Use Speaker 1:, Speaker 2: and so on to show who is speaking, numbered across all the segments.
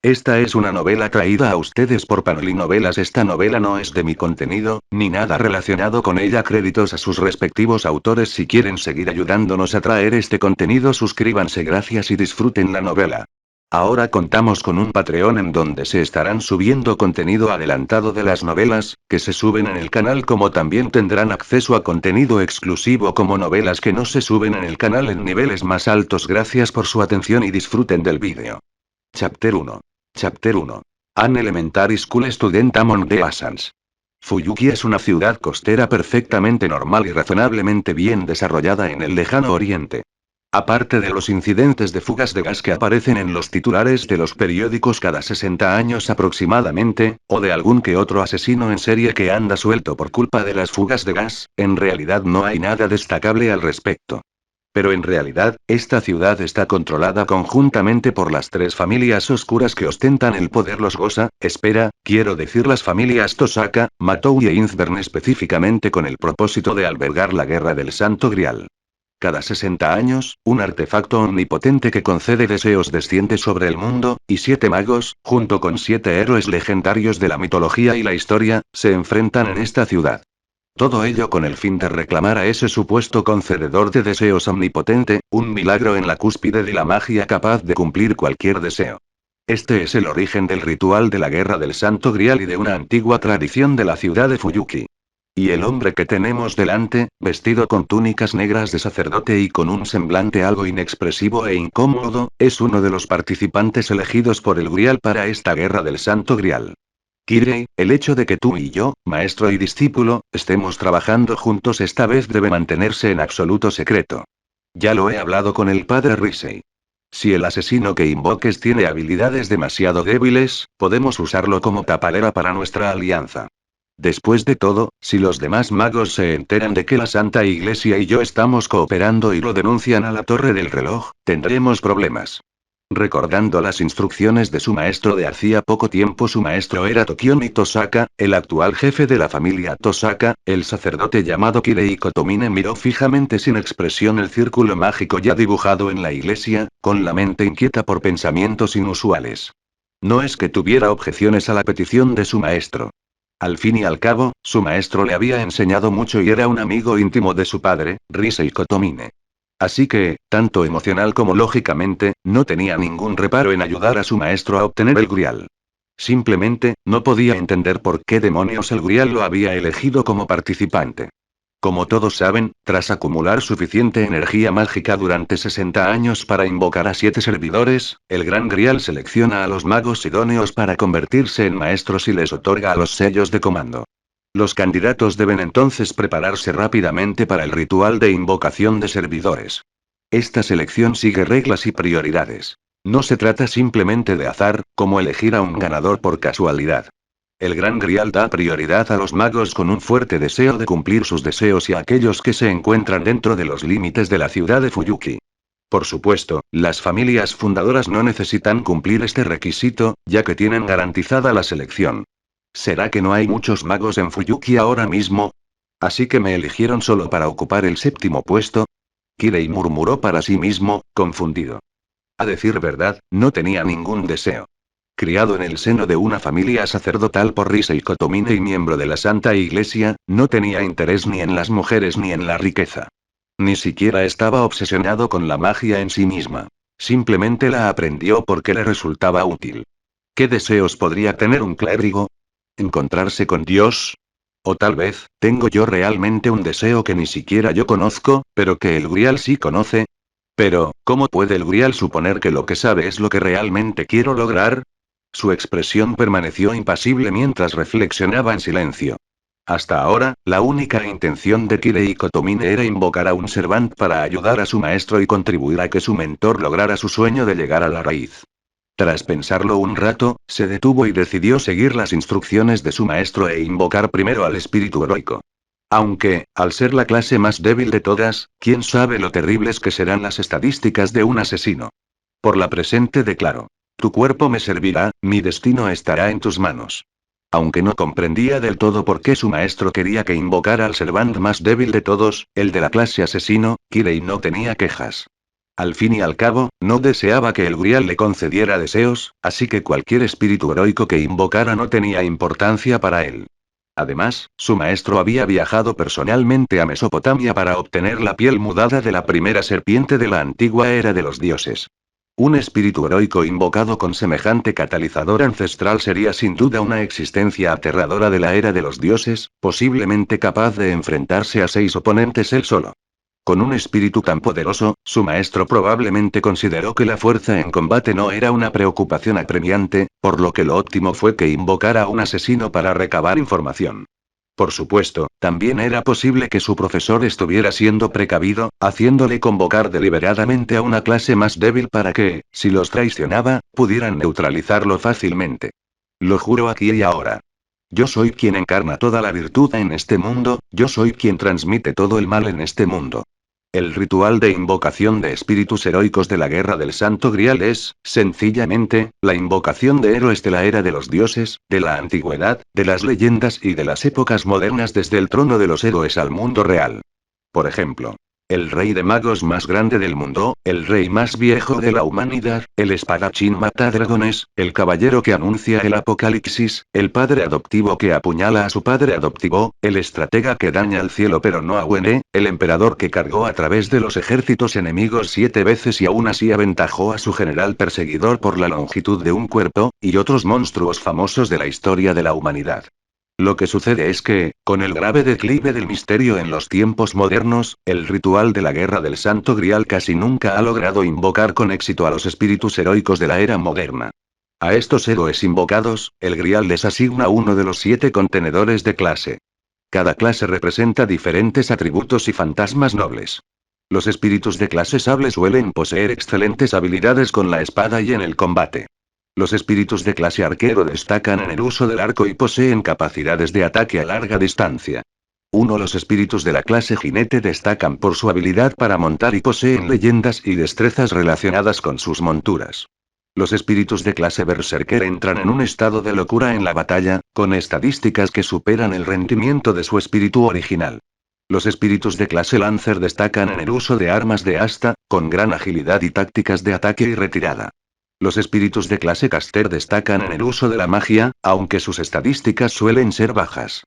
Speaker 1: Esta es una novela traída a ustedes por Panoli Novelas. Esta novela no es de mi contenido, ni nada relacionado con ella. Créditos a sus respectivos autores. Si quieren seguir ayudándonos a traer este contenido, suscríbanse. Gracias y disfruten la novela. Ahora contamos con un Patreon en donde se estarán subiendo contenido adelantado de las novelas, que se suben en el canal, como también tendrán acceso a contenido exclusivo como novelas que no se suben en el canal en niveles más altos. Gracias por su atención y disfruten del vídeo. Chapter 1. Chapter 1. An Elementary School Student Among the Asans. Fuyuki es una ciudad costera perfectamente normal y razonablemente bien desarrollada en el lejano oriente. Aparte de los incidentes de fugas de gas que aparecen en los titulares de los periódicos cada 60 años aproximadamente, o de algún que otro asesino en serie que anda suelto por culpa de las fugas de gas, en realidad no hay nada destacable al respecto. Pero en realidad, esta ciudad está controlada conjuntamente por las tres familias oscuras que ostentan el poder. Quiero decir las familias Tosaka, Matou e Inzbern, específicamente con el propósito de albergar la Guerra del Santo Grial. Cada 60 años, un artefacto omnipotente que concede deseos desciende sobre el mundo, y 7 magos, junto con 7 héroes legendarios de la mitología y la historia, se enfrentan en esta ciudad. Todo ello con el fin de reclamar a ese supuesto concededor de deseos omnipotente, un milagro en la cúspide de la magia capaz de cumplir cualquier deseo. Este es el origen del ritual de la Guerra del Santo Grial y de una antigua tradición de la ciudad de Fuyuki. Y el hombre que tenemos delante, vestido con túnicas negras de sacerdote y con un semblante algo inexpresivo e incómodo, es uno de los participantes elegidos por el Grial para esta Guerra del Santo Grial. Kirei, el hecho de que tú y yo, maestro y discípulo, estemos trabajando juntos esta vez debe mantenerse en absoluto secreto. Ya lo he hablado con el padre Risei. Si el asesino que invoques tiene habilidades demasiado débiles, podemos usarlo como tapadera para nuestra alianza. Después de todo, si los demás magos se enteran de que la Santa Iglesia y yo estamos cooperando y lo denuncian a la Torre del Reloj, tendremos problemas. Recordando las instrucciones de su maestro de hacía poco tiempo, su maestro era Tokioni Tosaka, el actual jefe de la familia Tosaka. El sacerdote llamado Kirei Kotomine miró fijamente sin expresión el círculo mágico ya dibujado en la iglesia, con la mente inquieta por pensamientos inusuales. No es que tuviera objeciones a la petición de su maestro. Al fin y al cabo, su maestro le había enseñado mucho y era un amigo íntimo de su padre, Risei Kotomine. Así que, tanto emocional como lógicamente, no tenía ningún reparo en ayudar a su maestro a obtener el Grial. Simplemente, no podía entender por qué demonios el Grial lo había elegido como participante. Como todos saben, tras acumular suficiente energía mágica durante 60 años para invocar a 7 servidores, el Gran Grial selecciona a los magos idóneos para convertirse en maestros y les otorga a los sellos de comando. Los candidatos deben entonces prepararse rápidamente para el ritual de invocación de servidores. Esta selección sigue reglas y prioridades. No se trata simplemente de azar, como elegir a un ganador por casualidad. El Gran Grial da prioridad a los magos con un fuerte deseo de cumplir sus deseos y a aquellos que se encuentran dentro de los límites de la ciudad de Fuyuki. Por supuesto, las familias fundadoras no necesitan cumplir este requisito, ya que tienen garantizada la selección. ¿Será que no hay muchos magos en Fuyuki ahora mismo? ¿Así que me eligieron solo para ocupar el 7º puesto? Kirei murmuró para sí mismo, confundido. A decir verdad, no tenía ningún deseo. Criado en el seno de una familia sacerdotal por Risei Kotomine y miembro de la Santa Iglesia, no tenía interés ni en las mujeres ni en la riqueza. Ni siquiera estaba obsesionado con la magia en sí misma. Simplemente la aprendió porque le resultaba útil. ¿Qué deseos podría tener un clérigo? ¿Encontrarse con Dios? O tal vez, ¿tengo yo realmente un deseo que ni siquiera yo conozco, pero que el Grial sí conoce? Pero, ¿cómo puede el Grial suponer que lo que sabe es lo que realmente quiero lograr? Su expresión permaneció impasible mientras reflexionaba en silencio. Hasta ahora, la única intención de Kirei Kotomine era invocar a un Servant para ayudar a su maestro y contribuir a que su mentor lograra su sueño de llegar a la raíz. Tras pensarlo un rato, se detuvo y decidió seguir las instrucciones de su maestro e invocar primero al espíritu heroico. Aunque, al ser la clase más débil de todas, quién sabe lo terribles que serán las estadísticas de un asesino. Por la presente declaro. Tu cuerpo me servirá, mi destino estará en tus manos. Aunque no comprendía del todo por qué su maestro quería que invocara al Servant más débil de todos, el de la clase asesino, Kirei no tenía quejas. Al fin y al cabo, no deseaba que el Grial le concediera deseos, así que cualquier espíritu heroico que invocara no tenía importancia para él. Además, su maestro había viajado personalmente a Mesopotamia para obtener la piel mudada de la primera serpiente de la antigua era de los dioses. Un espíritu heroico invocado con semejante catalizador ancestral sería sin duda una existencia aterradora de la era de los dioses, posiblemente capaz de enfrentarse a 6 oponentes él solo. Con un espíritu tan poderoso, su maestro probablemente consideró que la fuerza en combate no era una preocupación apremiante, por lo que lo óptimo fue que invocara a un asesino para recabar información. Por supuesto, también era posible que su profesor estuviera siendo precavido, haciéndole convocar deliberadamente a una clase más débil para que, si los traicionaba, pudieran neutralizarlo fácilmente. Lo juro aquí y ahora. Yo soy quien encarna toda la virtud en este mundo, yo soy quien transmite todo el mal en este mundo. El ritual de invocación de espíritus heroicos de la Guerra del Santo Grial es, sencillamente, la invocación de héroes de la era de los dioses, de la antigüedad, de las leyendas y de las épocas modernas desde el trono de los héroes al mundo real. Por ejemplo, el rey de magos más grande del mundo, el rey más viejo de la humanidad, el espadachín matadragones, el caballero que anuncia el apocalipsis, el padre adoptivo que apuñala a su padre adoptivo, el estratega que daña al cielo pero no a Wene, el emperador que cargó a través de los ejércitos enemigos 7 veces y aún así aventajó a su general perseguidor por la longitud de un cuerpo, y otros monstruos famosos de la historia de la humanidad. Lo que sucede es que, con el grave declive del misterio en los tiempos modernos, el ritual de la Guerra del Santo Grial casi nunca ha logrado invocar con éxito a los espíritus heroicos de la era moderna. A estos héroes invocados, el Grial les asigna uno de los 7 contenedores de clase. Cada clase representa diferentes atributos y fantasmas nobles. Los espíritus de clase sable suelen poseer excelentes habilidades con la espada y en el combate. Los espíritus de clase arquero destacan en el uso del arco y poseen capacidades de ataque a larga distancia. Los espíritus de la clase jinete destacan por su habilidad para montar y poseen leyendas y destrezas relacionadas con sus monturas. Los espíritus de clase berserker entran en un estado de locura en la batalla, con estadísticas que superan el rendimiento de su espíritu original. Los espíritus de clase lancer destacan en el uso de armas de asta, con gran agilidad y tácticas de ataque y retirada. Los espíritus de clase caster destacan en el uso de la magia, aunque sus estadísticas suelen ser bajas.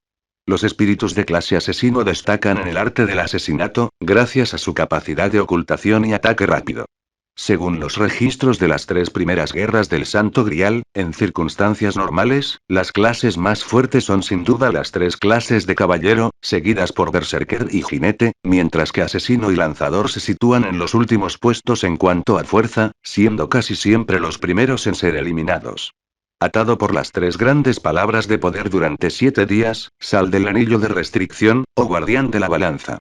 Speaker 1: Los espíritus de clase asesino destacan en el arte del asesinato, gracias a su capacidad de ocultación y ataque rápido. Según los registros de las 3 primeras guerras del Santo Grial, en circunstancias normales, las clases más fuertes son sin duda las 3 clases de caballero, seguidas por berserker y jinete, mientras que asesino y lanzador se sitúan en los últimos puestos en cuanto a fuerza, siendo casi siempre los primeros en ser eliminados. Atado por las 3 grandes palabras de poder durante 7 días, sal del anillo de restricción, o guardián de la balanza.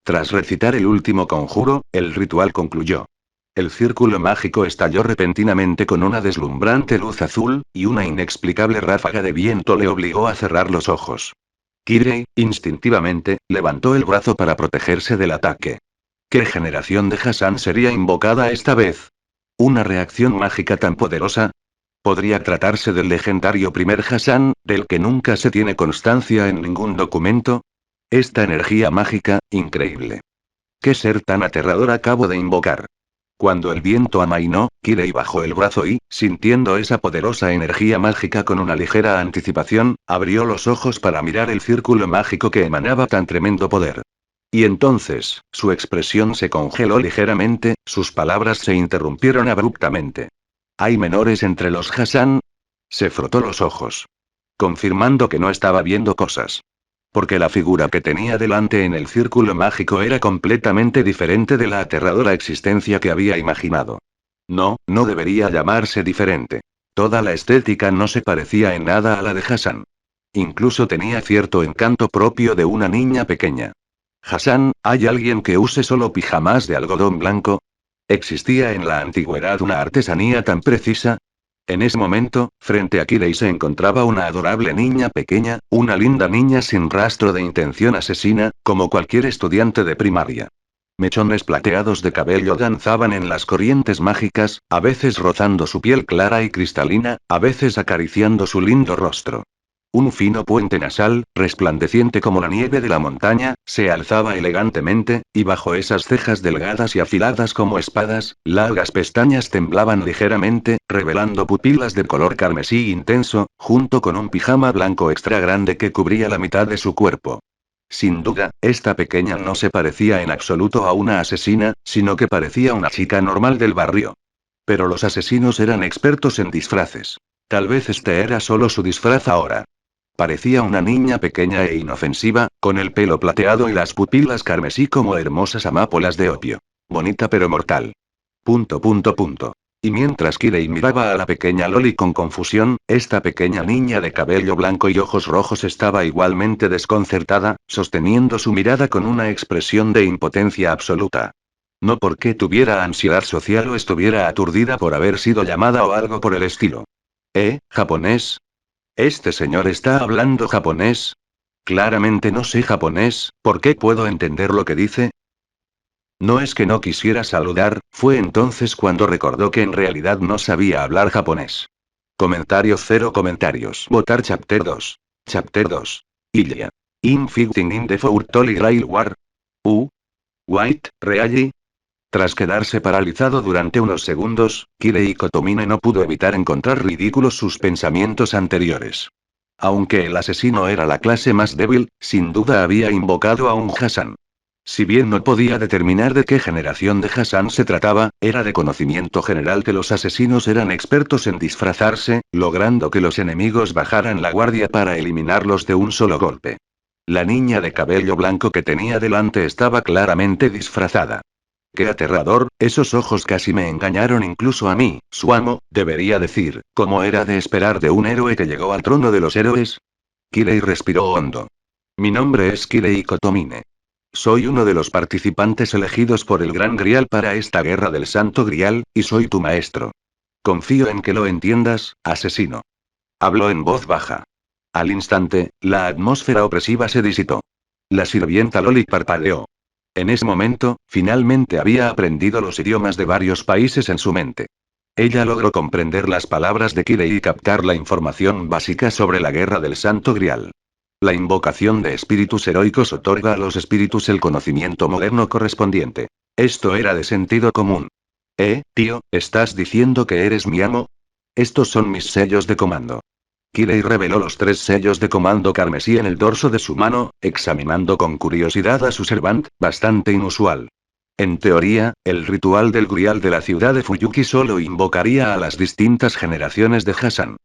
Speaker 1: Tras recitar el último conjuro, el ritual concluyó. El círculo mágico estalló repentinamente con una deslumbrante luz azul, y una inexplicable ráfaga de viento le obligó a cerrar los ojos. Kirei, instintivamente, levantó el brazo para protegerse del ataque. ¿Qué generación de Hassan sería invocada esta vez? ¿Una reacción mágica tan poderosa? ¿Podría tratarse del legendario primer Hassan, del que nunca se tiene constancia en ningún documento? Esta energía mágica, increíble. ¿Qué ser tan aterrador acabo de invocar? Cuando el viento amainó, Kirei bajó el brazo y, sintiendo esa poderosa energía mágica con una ligera anticipación, abrió los ojos para mirar el círculo mágico que emanaba tan tremendo poder. Y entonces, su expresión se congeló ligeramente, sus palabras se interrumpieron abruptamente. ¿Hay menores entre los Hassan? Se frotó los ojos. Confirmando que no estaba viendo cosas. Porque la figura que tenía delante en el círculo mágico era completamente diferente de la aterradora existencia que había imaginado. No, no debería llamarse diferente. Toda la estética no se parecía en nada a la de Hassan. Incluso tenía cierto encanto propio de una niña pequeña. Hassan, ¿hay alguien que use solo pijamas de algodón blanco? ¿Existía en la antigüedad una artesanía tan precisa? En ese momento, frente a Kirei se encontraba una adorable niña pequeña, una linda niña sin rastro de intención asesina, como cualquier estudiante de primaria. Mechones plateados de cabello danzaban en las corrientes mágicas, a veces rozando su piel clara y cristalina, a veces acariciando su lindo rostro. Un fino puente nasal, resplandeciente como la nieve de la montaña, se alzaba elegantemente, y bajo esas cejas delgadas y afiladas como espadas, largas pestañas temblaban ligeramente, revelando pupilas de color carmesí intenso, junto con un pijama blanco extra grande que cubría la mitad de su cuerpo. Sin duda, esta pequeña no se parecía en absoluto a una asesina, sino que parecía una chica normal del barrio. Pero los asesinos eran expertos en disfraces. Tal vez este era solo su disfraz ahora. Parecía una niña pequeña e inofensiva, con el pelo plateado y las pupilas carmesí como hermosas amápolas de opio. Bonita pero mortal. Punto punto punto. Y mientras Kirei miraba a la pequeña Loli con confusión, esta pequeña niña de cabello blanco y ojos rojos estaba igualmente desconcertada, sosteniendo su mirada con una expresión de impotencia absoluta. No porque tuviera ansiedad social o estuviera aturdida por haber sido llamada o algo por el estilo. ¿Japonés? ¿Este señor está hablando japonés? Claramente no sé japonés, ¿por qué puedo entender lo que dice? No es que no quisiera saludar, fue entonces cuando recordó que en realidad no sabía hablar japonés. Comentario cero comentarios. Votar Chapter 2. Chapter 2. Ilya. Infecting in the Fortoli Railway. White, Reali. Tras quedarse paralizado durante unos segundos, Kirei Kotomine no pudo evitar encontrar ridículos sus pensamientos anteriores. Aunque el asesino era la clase más débil, sin duda había invocado a un Hassan. Si bien no podía determinar de qué generación de Hassan se trataba, era de conocimiento general que los asesinos eran expertos en disfrazarse, logrando que los enemigos bajaran la guardia para eliminarlos de un solo golpe. La niña de cabello blanco que tenía delante estaba claramente disfrazada. ¡Qué aterrador! Esos ojos casi me engañaron incluso a mí, su amo, debería decir, como era de esperar de un héroe que llegó al trono de los héroes. Kirei respiró hondo. Mi nombre es Kirei Kotomine. Soy uno de los participantes elegidos por el Gran Grial para esta guerra del Santo Grial, y soy tu maestro. Confío en que lo entiendas, asesino. Habló en voz baja. Al instante, la atmósfera opresiva se disipó. La sirvienta Loli parpadeó. En ese momento, finalmente había aprendido los idiomas de varios países en su mente. Ella logró comprender las palabras de Kirei y captar la información básica sobre la guerra del Santo Grial. La invocación de espíritus heroicos otorga a los espíritus el conocimiento moderno correspondiente. Esto era de sentido común. Tío, ¿estás diciendo que eres mi amo? Estos son mis sellos de comando. Kirei reveló los 3 sellos de comando carmesí en el dorso de su mano, examinando con curiosidad a su servant, bastante inusual. En teoría, el ritual del Grial de la ciudad de Fuyuki solo invocaría a las distintas generaciones de Hassan.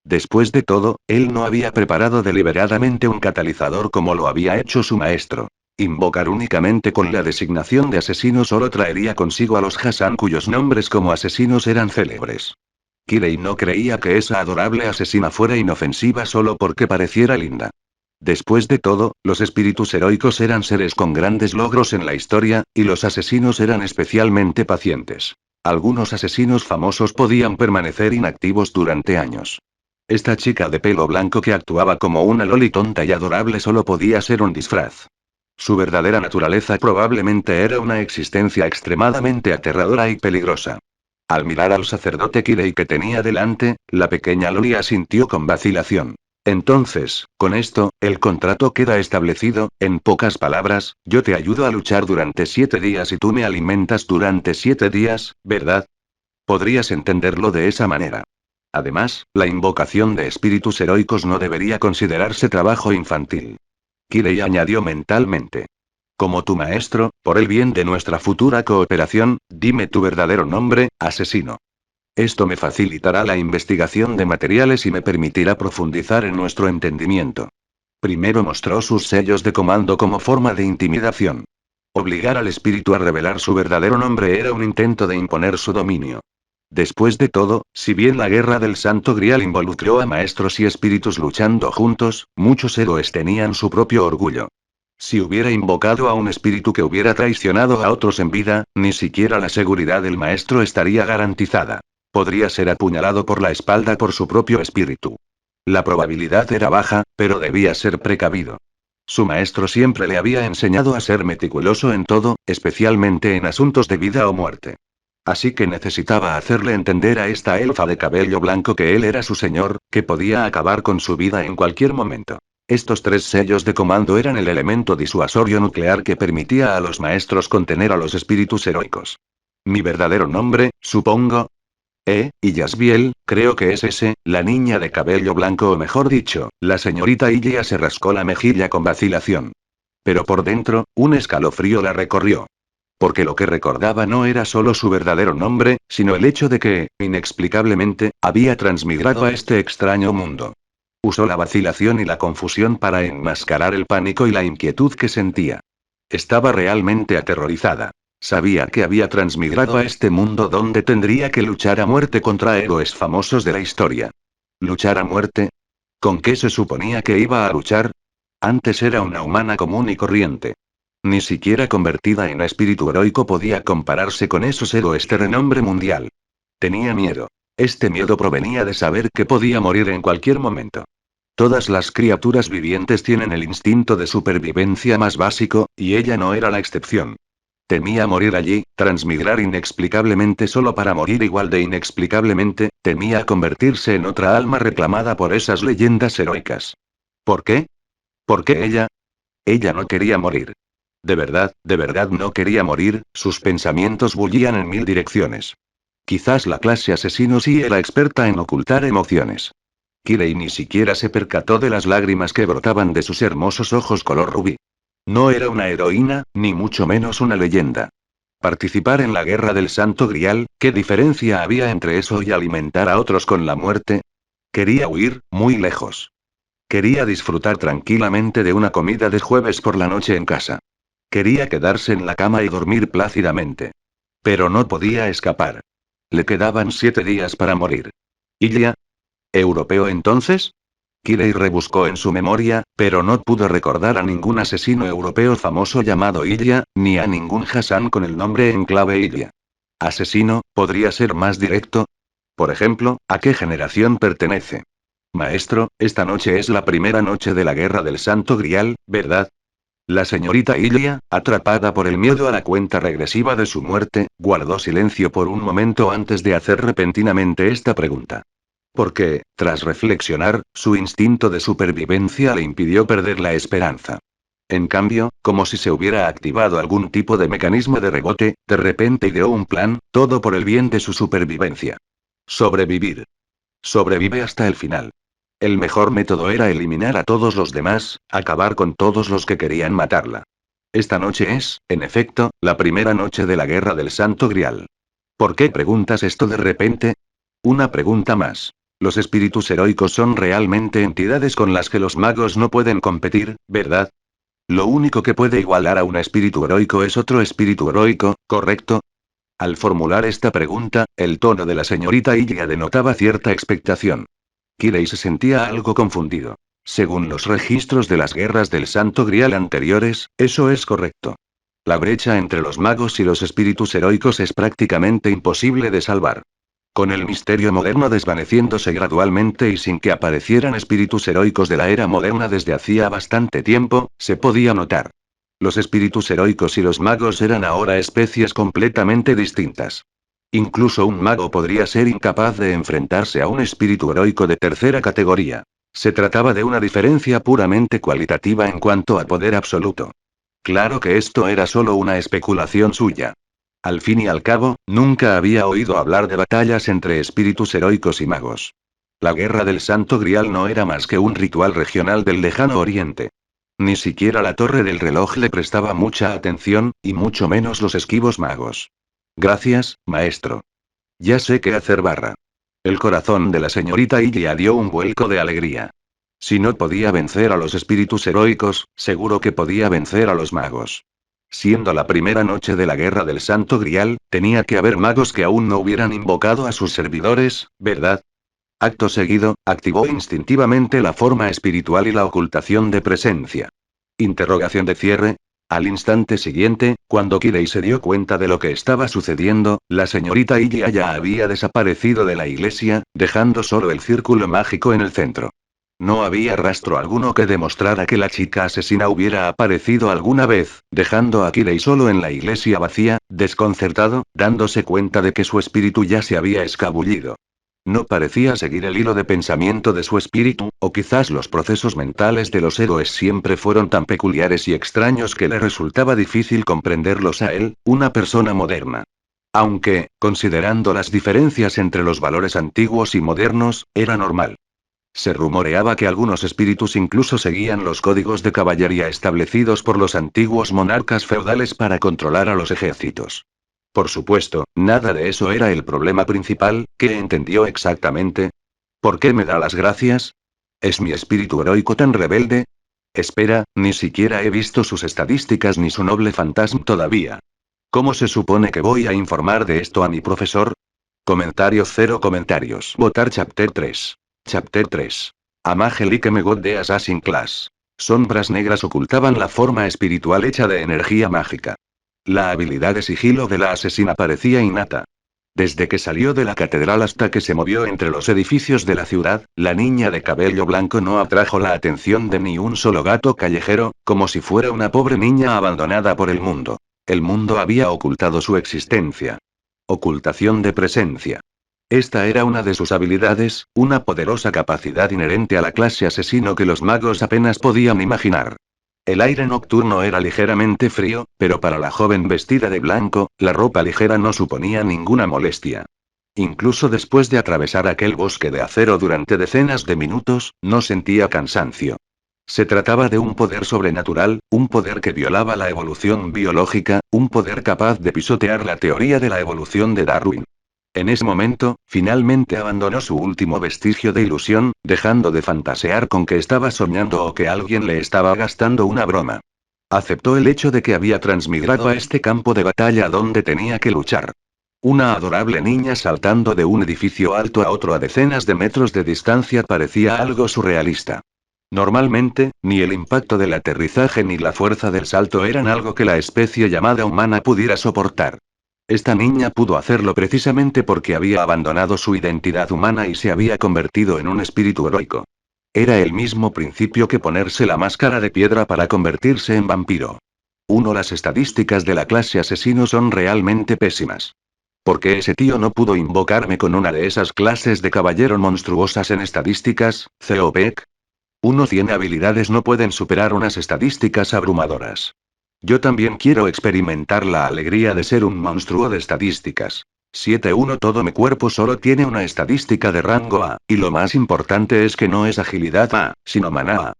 Speaker 1: Después de todo, él no había preparado deliberadamente un catalizador como lo había hecho su maestro. Invocar únicamente con la designación de asesino solo traería consigo a los Hassan cuyos nombres como asesinos eran célebres. Kirei no creía que esa adorable asesina fuera inofensiva solo porque pareciera linda. Después de todo, los espíritus heroicos eran seres con grandes logros en la historia, y los asesinos eran especialmente pacientes. Algunos asesinos famosos podían permanecer inactivos durante años. Esta chica de pelo blanco que actuaba como una loli tonta y adorable solo podía ser un disfraz. Su verdadera naturaleza probablemente era una existencia extremadamente aterradora y peligrosa. Al mirar al sacerdote Kirei que tenía delante, la pequeña Loli asintió con vacilación. Entonces, con esto, el contrato queda establecido, en pocas palabras, yo te ayudo a luchar durante 7 días y tú me alimentas durante 7 días, ¿verdad? Podrías entenderlo de esa manera. Además, la invocación de espíritus heroicos no debería considerarse trabajo infantil. Kirei añadió mentalmente. Como tu maestro, por el bien de nuestra futura cooperación, dime tu verdadero nombre, asesino. Esto me facilitará la investigación de materiales y me permitirá profundizar en nuestro entendimiento. Primero mostró sus sellos de comando como forma de intimidación. Obligar al espíritu a revelar su verdadero nombre era un intento de imponer su dominio. Después de todo, si bien la guerra del Santo Grial involucró a maestros y espíritus luchando juntos, muchos héroes tenían su propio orgullo. Si hubiera invocado a un espíritu que hubiera traicionado a otros en vida, ni siquiera la seguridad del maestro estaría garantizada. Podría ser apuñalado por la espalda por su propio espíritu. La probabilidad era baja, pero debía ser precavido. Su maestro siempre le había enseñado a ser meticuloso en todo, especialmente en asuntos de vida o muerte. Así que necesitaba hacerle entender a esta elfa de cabello blanco que él era su señor, que podía acabar con su vida en cualquier momento. Estos 3 sellos de comando eran el elemento disuasorio nuclear que permitía a los maestros contener a los espíritus heroicos. Mi verdadero nombre, supongo. Y Yasbiel, creo que es ese, la niña de cabello blanco o mejor dicho, la señorita Ilya se rascó la mejilla con vacilación. Pero por dentro, un escalofrío la recorrió. Porque lo que recordaba no era solo su verdadero nombre, sino el hecho de que, inexplicablemente, había transmigrado a este extraño mundo. Usó la vacilación y la confusión para enmascarar el pánico y la inquietud que sentía. Estaba realmente aterrorizada. Sabía que había transmigrado a este mundo donde tendría que luchar a muerte contra héroes famosos de la historia. ¿Luchar a muerte? ¿Con qué se suponía que iba a luchar? Antes era una humana común y corriente. Ni siquiera convertida en espíritu heroico podía compararse con esos héroes de renombre mundial. Tenía miedo. Este miedo provenía de saber que podía morir en cualquier momento. Todas las criaturas vivientes tienen el instinto de supervivencia más básico, y ella no era la excepción. Temía morir allí, transmigrar inexplicablemente solo para morir igual de inexplicablemente, temía convertirse en otra alma reclamada por esas leyendas heroicas. ¿Por qué? ¿Por qué ella? Ella no quería morir. De verdad no quería morir, sus pensamientos bullían en 1000 direcciones. Quizás la clase asesino sí era experta en ocultar emociones. Kirei ni siquiera se percató de las lágrimas que brotaban de sus hermosos ojos color rubí. No era una heroína, ni mucho menos una leyenda. Participar en la guerra del Santo Grial, ¿qué diferencia había entre eso y alimentar a otros con la muerte? Quería huir, muy lejos. Quería disfrutar tranquilamente de una comida de jueves por la noche en casa. Quería quedarse en la cama y dormir plácidamente. Pero no podía escapar. Le quedaban 7 días para morir. ¿Ilya? ¿Europeo entonces? Kirei rebuscó en su memoria, pero no pudo recordar a ningún asesino europeo famoso llamado Ilya, ni a ningún Hassan con el nombre en clave Ilya. ¿Asesino, podría ser más directo? Por ejemplo, ¿a qué generación pertenece? Maestro, esta noche es la primera noche de la guerra del Santo Grial, ¿verdad? La señorita Ilya, atrapada por el miedo a la cuenta regresiva de su muerte, guardó silencio por un momento antes de hacer repentinamente esta pregunta. Porque, tras reflexionar, su instinto de supervivencia le impidió perder la esperanza. En cambio, como si se hubiera activado algún tipo de mecanismo de rebote, de repente ideó un plan, todo por el bien de su supervivencia. Sobrevivir. Sobrevive hasta el final. El mejor método era eliminar a todos los demás, acabar con todos los que querían matarla. Esta noche es, en efecto, la primera noche de la guerra del Santo Grial. ¿Por qué preguntas esto de repente? Una pregunta más. Los espíritus heroicos son realmente entidades con las que los magos no pueden competir, ¿verdad? Lo único que puede igualar a un espíritu heroico es otro espíritu heroico, ¿correcto? Al formular esta pregunta, el tono de la señorita Ilya denotaba cierta expectación. Kirei se sentía algo confundido. Según los registros de las guerras del Santo Grial anteriores, eso es correcto. La brecha entre los magos y los espíritus heroicos es prácticamente imposible de salvar. Con el misterio moderno desvaneciéndose gradualmente y sin que aparecieran espíritus heroicos de la era moderna desde hacía bastante tiempo, se podía notar. Los espíritus heroicos y los magos eran ahora especies completamente distintas. Incluso un mago podría ser incapaz de enfrentarse a un espíritu heroico de tercera categoría. Se trataba de una diferencia puramente cualitativa en cuanto a poder absoluto. Claro que esto era solo una especulación suya. Al fin y al cabo, nunca había oído hablar de batallas entre espíritus heroicos y magos. La guerra del Santo Grial no era más que un ritual regional del lejano oriente. Ni siquiera la torre del reloj le prestaba mucha atención, y mucho menos los esquivos magos. Gracias, maestro. Ya sé qué hacer barra. El corazón de la señorita Ilya dio un vuelco de alegría. Si no podía vencer a los espíritus heroicos, seguro que podía vencer a los magos. Siendo la primera noche de la guerra del Santo Grial, tenía que haber magos que aún no hubieran invocado a sus servidores, ¿verdad? Acto seguido, activó instintivamente la forma espiritual y la ocultación de presencia. Interrogación de cierre. Al instante siguiente, cuando Kirei se dio cuenta de lo que estaba sucediendo, la señorita Ilya ya había desaparecido de la iglesia, dejando solo el círculo mágico en el centro. No había rastro alguno que demostrara que la chica asesina hubiera aparecido alguna vez, dejando a Kirei solo en la iglesia vacía, desconcertado, dándose cuenta de que su espíritu ya se había escabullido. No parecía seguir el hilo de pensamiento de su espíritu, o quizás los procesos mentales de los héroes siempre fueron tan peculiares y extraños que le resultaba difícil comprenderlos a él, una persona moderna. Aunque, considerando las diferencias entre los valores antiguos y modernos, era normal. Se rumoreaba que algunos espíritus incluso seguían los códigos de caballería establecidos por los antiguos monarcas feudales para controlar a los ejércitos. Por supuesto, nada de eso era el problema principal. ¿Qué entendió exactamente? ¿Por qué me da las gracias? ¿Es mi espíritu heroico tan rebelde? Espera, ni siquiera he visto sus estadísticas ni su noble fantasma todavía. ¿Cómo se supone que voy a informar de esto a mi profesor? Comentario cero comentarios. Votar Chapter 3. Chapter 3. Amagelique me God de Assassin Class. Sombras negras ocultaban la forma espiritual hecha de energía mágica. La habilidad de sigilo de la asesina parecía innata. Desde que salió de la catedral hasta que se movió entre los edificios de la ciudad, la niña de cabello blanco no atrajo la atención de ni un solo gato callejero, como si fuera una pobre niña abandonada por el mundo. El mundo había ocultado su existencia. Ocultación de presencia. Esta era una de sus habilidades, una poderosa capacidad inherente a la clase asesino que los magos apenas podían imaginar. El aire nocturno era ligeramente frío, pero para la joven vestida de blanco, la ropa ligera no suponía ninguna molestia. Incluso después de atravesar aquel bosque de acero durante decenas de minutos, no sentía cansancio. Se trataba de un poder sobrenatural, un poder que violaba la evolución biológica, un poder capaz de pisotear la teoría de la evolución de Darwin. En ese momento, finalmente abandonó su último vestigio de ilusión, dejando de fantasear con que estaba soñando o que alguien le estaba gastando una broma. Aceptó el hecho de que había transmigrado a este campo de batalla donde tenía que luchar. Una adorable niña saltando de un edificio alto a otro a decenas de metros de distancia parecía algo surrealista. Normalmente, ni el impacto del aterrizaje ni la fuerza del salto eran algo que la especie llamada humana pudiera soportar. Esta niña pudo hacerlo precisamente porque había abandonado su identidad humana y se había convertido en un espíritu heroico. Era el mismo principio que ponerse la máscara de piedra para convertirse en vampiro. Las estadísticas de la clase asesino son realmente pésimas. ¿Por qué ese tío no pudo invocarme con una de esas clases de caballero monstruosas en estadísticas, Beck? 100 habilidades no pueden superar unas estadísticas abrumadoras. Yo también quiero experimentar la alegría de ser un monstruo de estadísticas. 7-1 Todo mi cuerpo solo tiene una estadística de rango A, y lo más importante es que no es agilidad A, sino maná A.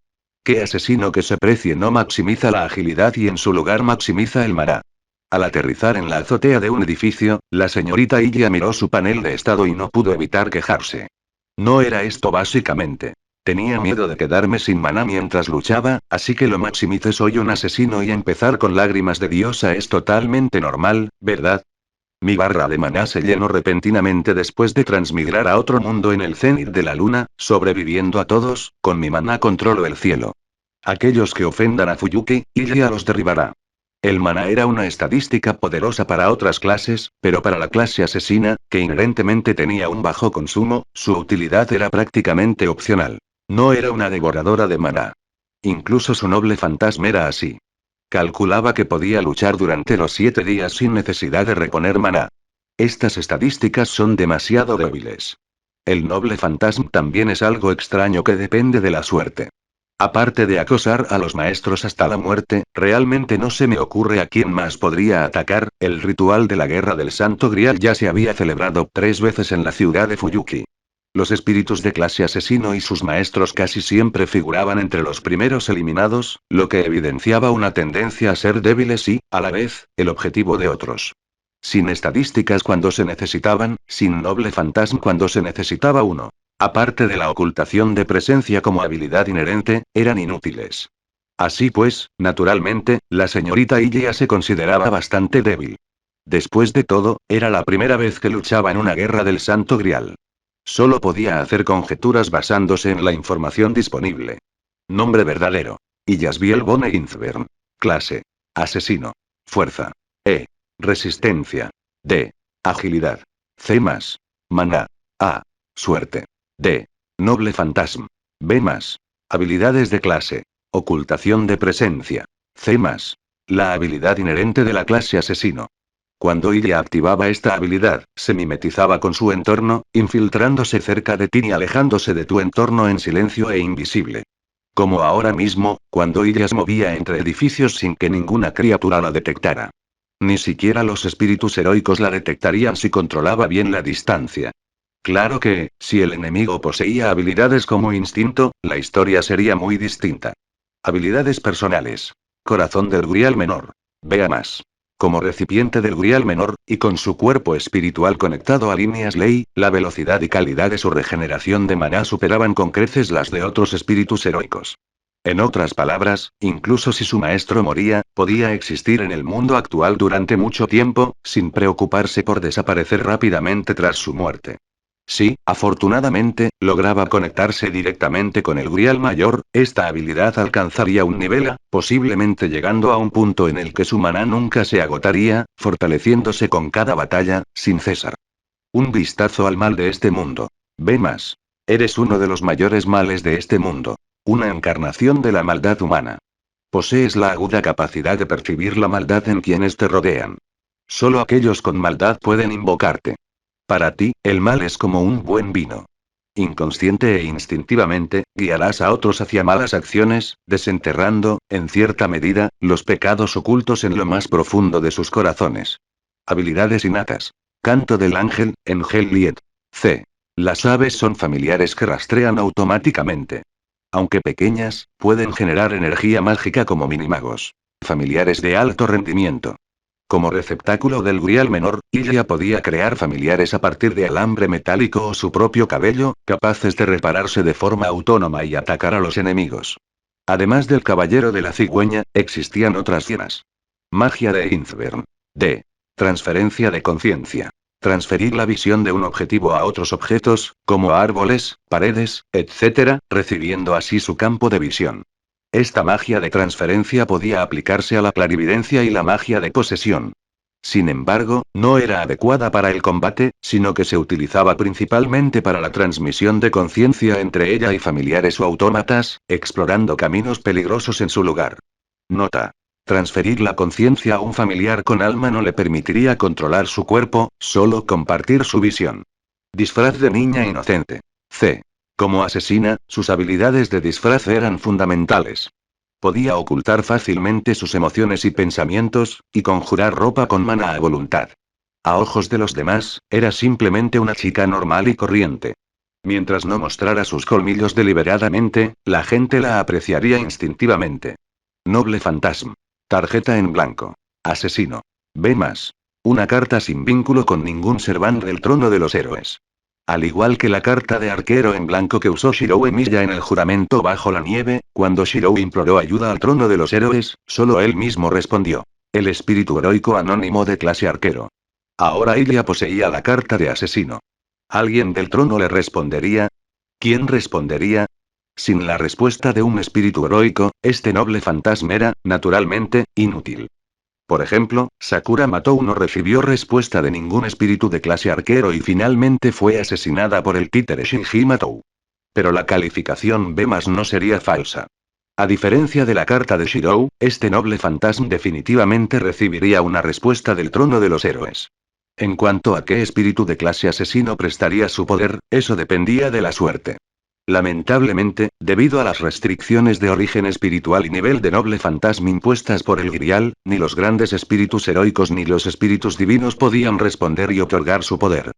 Speaker 1: ¿Qué asesino que se precie no maximiza la agilidad y en su lugar maximiza el maná? Al aterrizar en la azotea de un edificio, la señorita Ilya miró su panel de estado y no pudo evitar quejarse. No era esto básicamente. Tenía miedo de quedarme sin maná mientras luchaba, así que lo maximicé. Soy un asesino y empezar con lágrimas de diosa es totalmente normal, ¿verdad? Mi barra de maná se llenó repentinamente después de transmigrar a otro mundo en el cenit de la luna, sobreviviendo a todos. Con mi maná controlo el cielo. Aquellos que ofendan a Fuyuki, Ilya los derribará. El maná era una estadística poderosa para otras clases, pero para la clase asesina, que inherentemente tenía un bajo consumo, su utilidad era prácticamente opcional. No era una devoradora de maná. Incluso su noble fantasma era así. Calculaba que podía luchar durante los 7 días sin necesidad de reponer maná. Estas estadísticas son demasiado débiles. El noble fantasma también es algo extraño que depende de la suerte. Aparte de acosar a los maestros hasta la muerte, realmente no se me ocurre a quién más podría atacar. El ritual de la guerra del Santo Grial ya se había celebrado 3 veces en la ciudad de Fuyuki. Los espíritus de clase asesino y sus maestros casi siempre figuraban entre los primeros eliminados, lo que evidenciaba una tendencia a ser débiles y, a la vez, el objetivo de otros. Sin estadísticas cuando se necesitaban, sin noble fantasma cuando se necesitaba uno. Aparte de la ocultación de presencia como habilidad inherente, eran inútiles. Así pues, naturalmente, la señorita Ilya se consideraba bastante débil. Después de todo, era la primera vez que luchaba en una guerra del Santo Grial. Solo podía hacer conjeturas basándose en la información disponible. Nombre verdadero. Yasbiel Bone Inzbern. Clase. Asesino. Fuerza. E. Resistencia. D. Agilidad. C+. Maná. A. Suerte. D. Noble fantasma. B+. Habilidades de clase. Ocultación de presencia. C+. La habilidad inherente de la clase asesino. Cuando ella activaba esta habilidad, se mimetizaba con su entorno, infiltrándose cerca de ti y alejándose de tu entorno en silencio e invisible. Como ahora mismo, cuando ella se movía entre edificios sin que ninguna criatura la detectara. Ni siquiera los espíritus heroicos la detectarían si controlaba bien la distancia. Claro que, si el enemigo poseía habilidades como instinto, la historia sería muy distinta. Habilidades personales. Corazón del Grial menor. Vea más. Como recipiente del Grial menor, y con su cuerpo espiritual conectado a líneas ley, la velocidad y calidad de su regeneración de maná superaban con creces las de otros espíritus heroicos. En otras palabras, incluso si su maestro moría, podía existir en el mundo actual durante mucho tiempo, sin preocuparse por desaparecer rápidamente tras su muerte. Si, afortunadamente, lograba conectarse directamente con el Grial mayor, esta habilidad alcanzaría un nivel A, posiblemente llegando a un punto en el que su maná nunca se agotaría, fortaleciéndose con cada batalla, sin cesar. Un vistazo al mal de este mundo. Ve más. Eres uno de los mayores males de este mundo. Una encarnación de la maldad humana. Posees la aguda capacidad de percibir la maldad en quienes te rodean. Solo aquellos con maldad pueden invocarte. Para ti, el mal es como un buen vino. Inconsciente e instintivamente, guiarás a otros hacia malas acciones, desenterrando, en cierta medida, los pecados ocultos en lo más profundo de sus corazones. Habilidades innatas. Canto del ángel, Engel Lied. C. Las aves son familiares que rastrean automáticamente. Aunque pequeñas, pueden generar energía mágica como minimagos. Familiares de alto rendimiento. Como receptáculo del Grial menor, ella podía crear familiares a partir de alambre metálico o su propio cabello, capaces de repararse de forma autónoma y atacar a los enemigos. Además del caballero de la cigüeña, existían otras hienas. Magia de Inzbern. D. Transferencia de conciencia. Transferir la visión de un objetivo a otros objetos, como a árboles, paredes, etc., recibiendo así su campo de visión. Esta magia de transferencia podía aplicarse a la clarividencia y la magia de posesión. Sin embargo, no era adecuada para el combate, sino que se utilizaba principalmente para la transmisión de conciencia entre ella y familiares o autómatas, explorando caminos peligrosos en su lugar. Nota. Transferir la conciencia a un familiar con alma no le permitiría controlar su cuerpo, solo compartir su visión. Disfraz de niña inocente. C. Como asesina, sus habilidades de disfraz eran fundamentales. Podía ocultar fácilmente sus emociones y pensamientos, y conjurar ropa con maná a voluntad. A ojos de los demás, era simplemente una chica normal y corriente. Mientras no mostrara sus colmillos deliberadamente, la gente la apreciaría instintivamente. Noble fantasma. Tarjeta en blanco. Asesino. B+. Una carta sin vínculo con ningún serván del trono de los héroes. Al igual que la carta de arquero en blanco que usó Shirou Emiya en el juramento bajo la nieve, cuando Shirou imploró ayuda al trono de los héroes, solo él mismo respondió. El espíritu heroico anónimo de clase arquero. Ahora ella poseía la carta de asesino. ¿Alguien del trono le respondería? ¿Quién respondería? Sin la respuesta de un espíritu heroico, este noble fantasma era, naturalmente, inútil. Por ejemplo, Sakura Matou no recibió respuesta de ningún espíritu de clase arquero y finalmente fue asesinada por el títere Shinji Matou. Pero la calificación B+ no sería falsa. A diferencia de la carta de Shirou, este noble fantasma definitivamente recibiría una respuesta del trono de los héroes. En cuanto a qué espíritu de clase asesino prestaría su poder, eso dependía de la suerte. Lamentablemente, debido a las restricciones de origen espiritual y nivel de noble fantasma impuestas por el Grial, ni los grandes espíritus heroicos ni los espíritus divinos podían responder y otorgar su poder.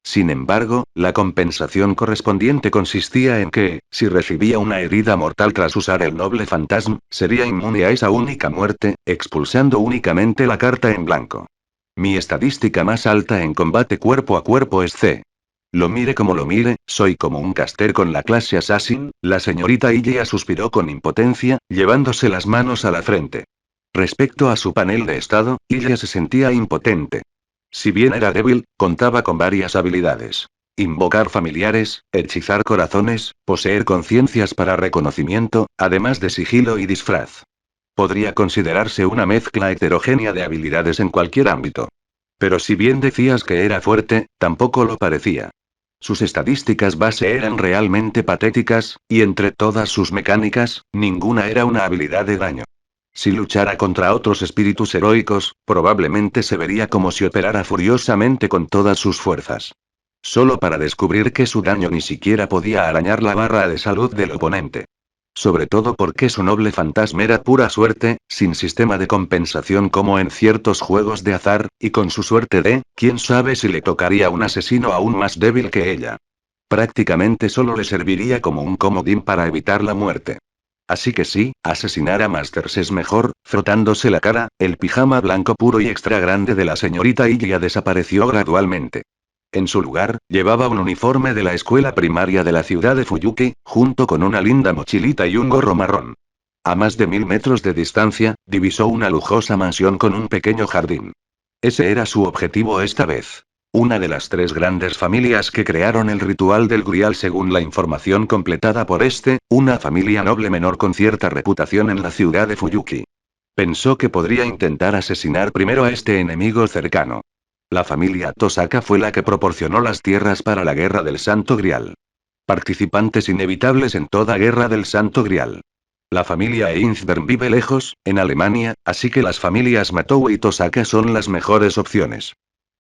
Speaker 1: Sin embargo, la compensación correspondiente consistía en que, si recibía una herida mortal tras usar el noble fantasma, sería inmune a esa única muerte, expulsando únicamente la carta en blanco. Mi estadística más alta en combate cuerpo a cuerpo es C. Lo mire como lo mire, soy como un caster con la clase Assassin. La señorita Illea suspiró con impotencia, llevándose las manos a la frente. Respecto a su panel de estado, Illea se sentía impotente. Si bien era débil, contaba con varias habilidades. Invocar familiares, hechizar corazones, poseer conciencias para reconocimiento, además de sigilo y disfraz. Podría considerarse una mezcla heterogénea de habilidades en cualquier ámbito. Pero si bien decías que era fuerte, tampoco lo parecía. Sus estadísticas base eran realmente patéticas, y entre todas sus mecánicas, ninguna era una habilidad de daño. Si luchara contra otros espíritus heroicos, probablemente se vería como si operara furiosamente con todas sus fuerzas. Solo para descubrir que su daño ni siquiera podía arañar la barra de salud del oponente. Sobre todo porque su noble fantasma era pura suerte, sin sistema de compensación como en ciertos juegos de azar, y con su suerte de, quién sabe si le tocaría un asesino aún más débil que ella. Prácticamente solo le serviría como un comodín para evitar la muerte. Así que sí, asesinar a Masters es mejor. Frotándose la cara, el pijama blanco puro y extra grande de la señorita Ilya desapareció gradualmente. En su lugar, llevaba un uniforme de la escuela primaria de la ciudad de Fuyuki, junto con una linda mochilita y un gorro marrón. A más de 1000 metros de distancia, divisó una lujosa mansión con un pequeño jardín. Ese era su objetivo esta vez. Una de las 3 grandes familias que crearon el ritual del Grial según la información completada por una familia noble menor con cierta reputación en la ciudad de Fuyuki. Pensó que podría intentar asesinar primero a este enemigo cercano. La familia Tosaka fue la que proporcionó las tierras para la Guerra del Santo Grial. Participantes inevitables en toda Guerra del Santo Grial. La familia Einsberg vive lejos, en Alemania, así que las familias Matou y Tosaka son las mejores opciones.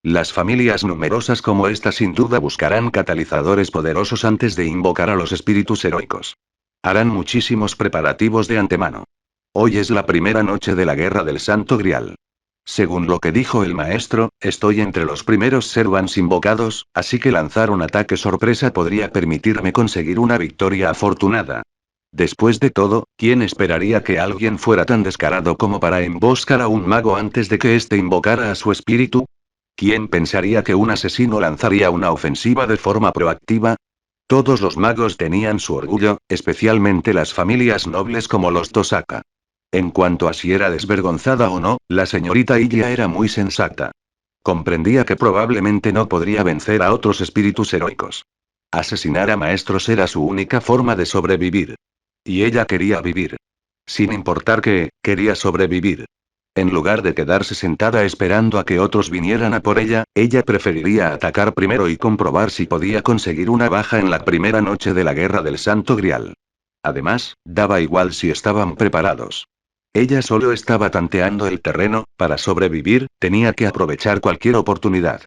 Speaker 1: Las familias numerosas como esta sin duda buscarán catalizadores poderosos antes de invocar a los espíritus heroicos. Harán muchísimos preparativos de antemano. Hoy es la primera noche de la Guerra del Santo Grial. Según lo que dijo el maestro, estoy entre los primeros Servants invocados, así que lanzar un ataque sorpresa podría permitirme conseguir una victoria afortunada. Después de todo, ¿quién esperaría que alguien fuera tan descarado como para emboscar a un mago antes de que éste invocara a su espíritu? ¿Quién pensaría que un asesino lanzaría una ofensiva de forma proactiva? Todos los magos tenían su orgullo, especialmente las familias nobles como los Tosaka. En cuanto a si era desvergonzada o no, la señorita Ilya era muy sensata. Comprendía que probablemente no podría vencer a otros espíritus heroicos. Asesinar a maestros era su única forma de sobrevivir. Y ella quería vivir. Sin importar que, quería sobrevivir. En lugar de quedarse sentada esperando a que otros vinieran a por ella preferiría atacar primero y comprobar si podía conseguir una baja en la primera noche de la Guerra del Santo Grial. Además, daba igual si estaban preparados. Ella solo estaba tanteando el terreno, para sobrevivir, tenía que aprovechar cualquier oportunidad.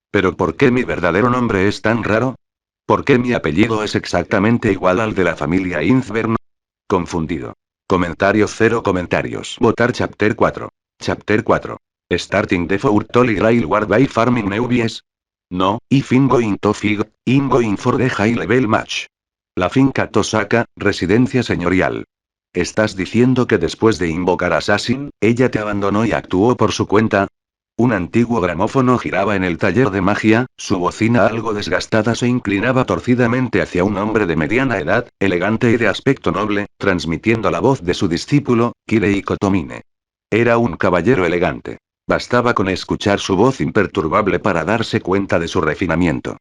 Speaker 1: ¿Pero por qué mi verdadero nombre es tan raro? ¿Por qué mi apellido es exactamente igual al de la familia Inzberno? Confundido. Comentario cero comentarios. Votar Chapter 4. Chapter 4. Starting the Holy Grail War by Farming Newbies. No, if I'm going to fig, I'm going for the high level match. La finca Tosaka, residencia señorial. ¿Estás diciendo que después de invocar a Assassin, ella te abandonó y actuó por su cuenta? Un antiguo gramófono giraba en el taller de magia, su bocina algo desgastada se inclinaba torcidamente hacia un hombre de mediana edad, elegante y de aspecto noble, transmitiendo la voz de su discípulo, Kirei Kotomine. Era un caballero elegante. Bastaba con escuchar su voz imperturbable para darse cuenta de su refinamiento.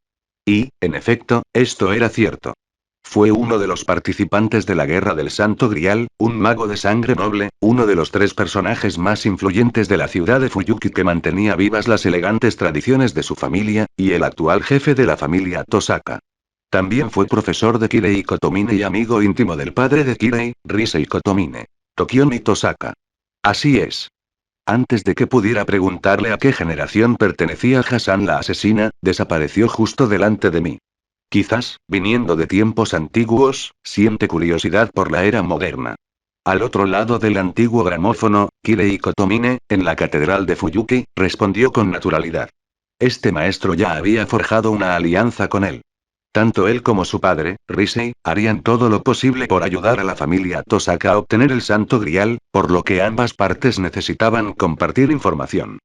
Speaker 1: Y, en efecto, esto era cierto. Fue uno de los participantes de la Guerra del Santo Grial, un mago de sangre noble, uno de los 3 personajes más influyentes de la ciudad de Fuyuki que mantenía vivas las elegantes tradiciones de su familia, y el actual jefe de la familia Tosaka. También fue profesor de Kirei Kotomine y amigo íntimo del padre de Kirei, Risei Kotomine. Tokiomi Tosaka. Así es. Antes de que pudiera preguntarle a qué generación pertenecía Hassan la asesina, desapareció justo delante de mí. Quizás, viniendo de tiempos antiguos, siente curiosidad por la era moderna. Al otro lado del antiguo gramófono, Kirei Kotomine, en la catedral de Fuyuki, respondió con naturalidad. Este maestro ya había forjado una alianza con él. Tanto él como su padre, Risei, harían todo lo posible por ayudar a la familia Tosaka a obtener el Santo Grial, por lo que ambas partes necesitaban compartir información.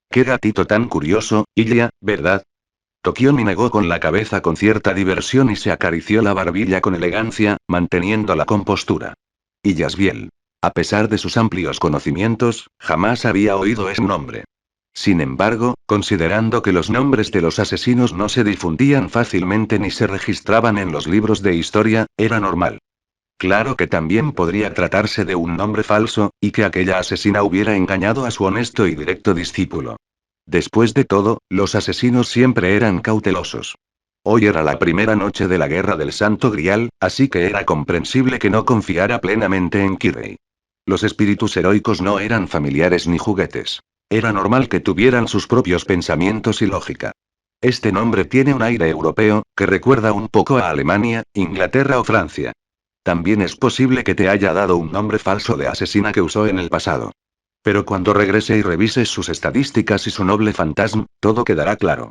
Speaker 1: Qué gatito tan curioso, Ilya, ¿verdad? Tokiomi negó con la cabeza con cierta diversión y se acarició la barbilla con elegancia, manteniendo la compostura. Y Yasbiel. A pesar de sus amplios conocimientos, jamás había oído ese nombre. Sin embargo, considerando que los nombres de los asesinos no se difundían fácilmente ni se registraban en los libros de historia, era normal. Claro que también podría tratarse de un nombre falso, y que aquella asesina hubiera engañado a su honesto y directo discípulo. Después de todo, los asesinos siempre eran cautelosos. Hoy era la primera noche de la Guerra del Santo Grial, así que era comprensible que no confiara plenamente en Kirei. Los espíritus heroicos no eran familiares ni juguetes. Era normal que tuvieran sus propios pensamientos y lógica. Este nombre tiene un aire europeo, que recuerda un poco a Alemania, Inglaterra o Francia. También es posible que te haya dado un nombre falso de asesina que usó en el pasado. Pero cuando regrese y revises sus estadísticas y su noble fantasma, todo quedará claro.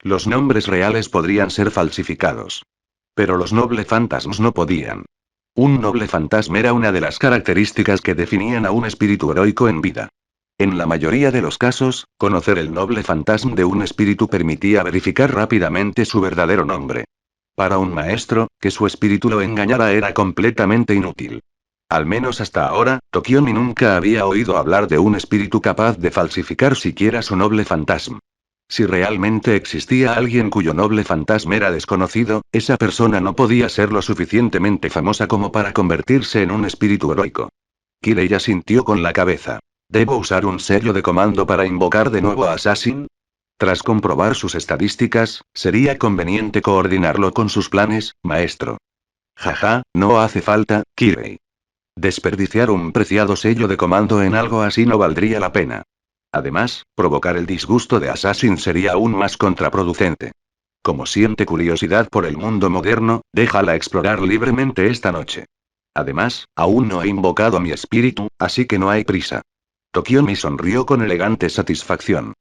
Speaker 1: Los nombres reales podrían ser falsificados. Pero los noble fantasmas no podían. Un noble fantasma era una de las características que definían a un espíritu heroico en vida. En la mayoría de los casos, conocer el noble fantasma de un espíritu permitía verificar rápidamente su verdadero nombre. Para un maestro, que su espíritu lo engañara era completamente inútil. Al menos hasta ahora, Tokiomi nunca había oído hablar de un espíritu capaz de falsificar siquiera su noble fantasma. Si realmente existía alguien cuyo noble fantasma era desconocido, esa persona no podía ser lo suficientemente famosa como para convertirse en un espíritu heroico. Kirei asintió con la cabeza. ¿Debo usar un sello de comando para invocar de nuevo a Assassin? Tras comprobar sus estadísticas, sería conveniente coordinarlo con sus planes, maestro. Jaja, no hace falta, Kirei. Desperdiciar un preciado sello de comando en algo así no valdría la pena. Además, provocar el disgusto de Assassin sería aún más contraproducente. Como siente curiosidad por el mundo moderno, déjala explorar libremente esta noche. Además, aún no he invocado a mi espíritu, así que no hay prisa. Tokiomi sonrió con elegante satisfacción.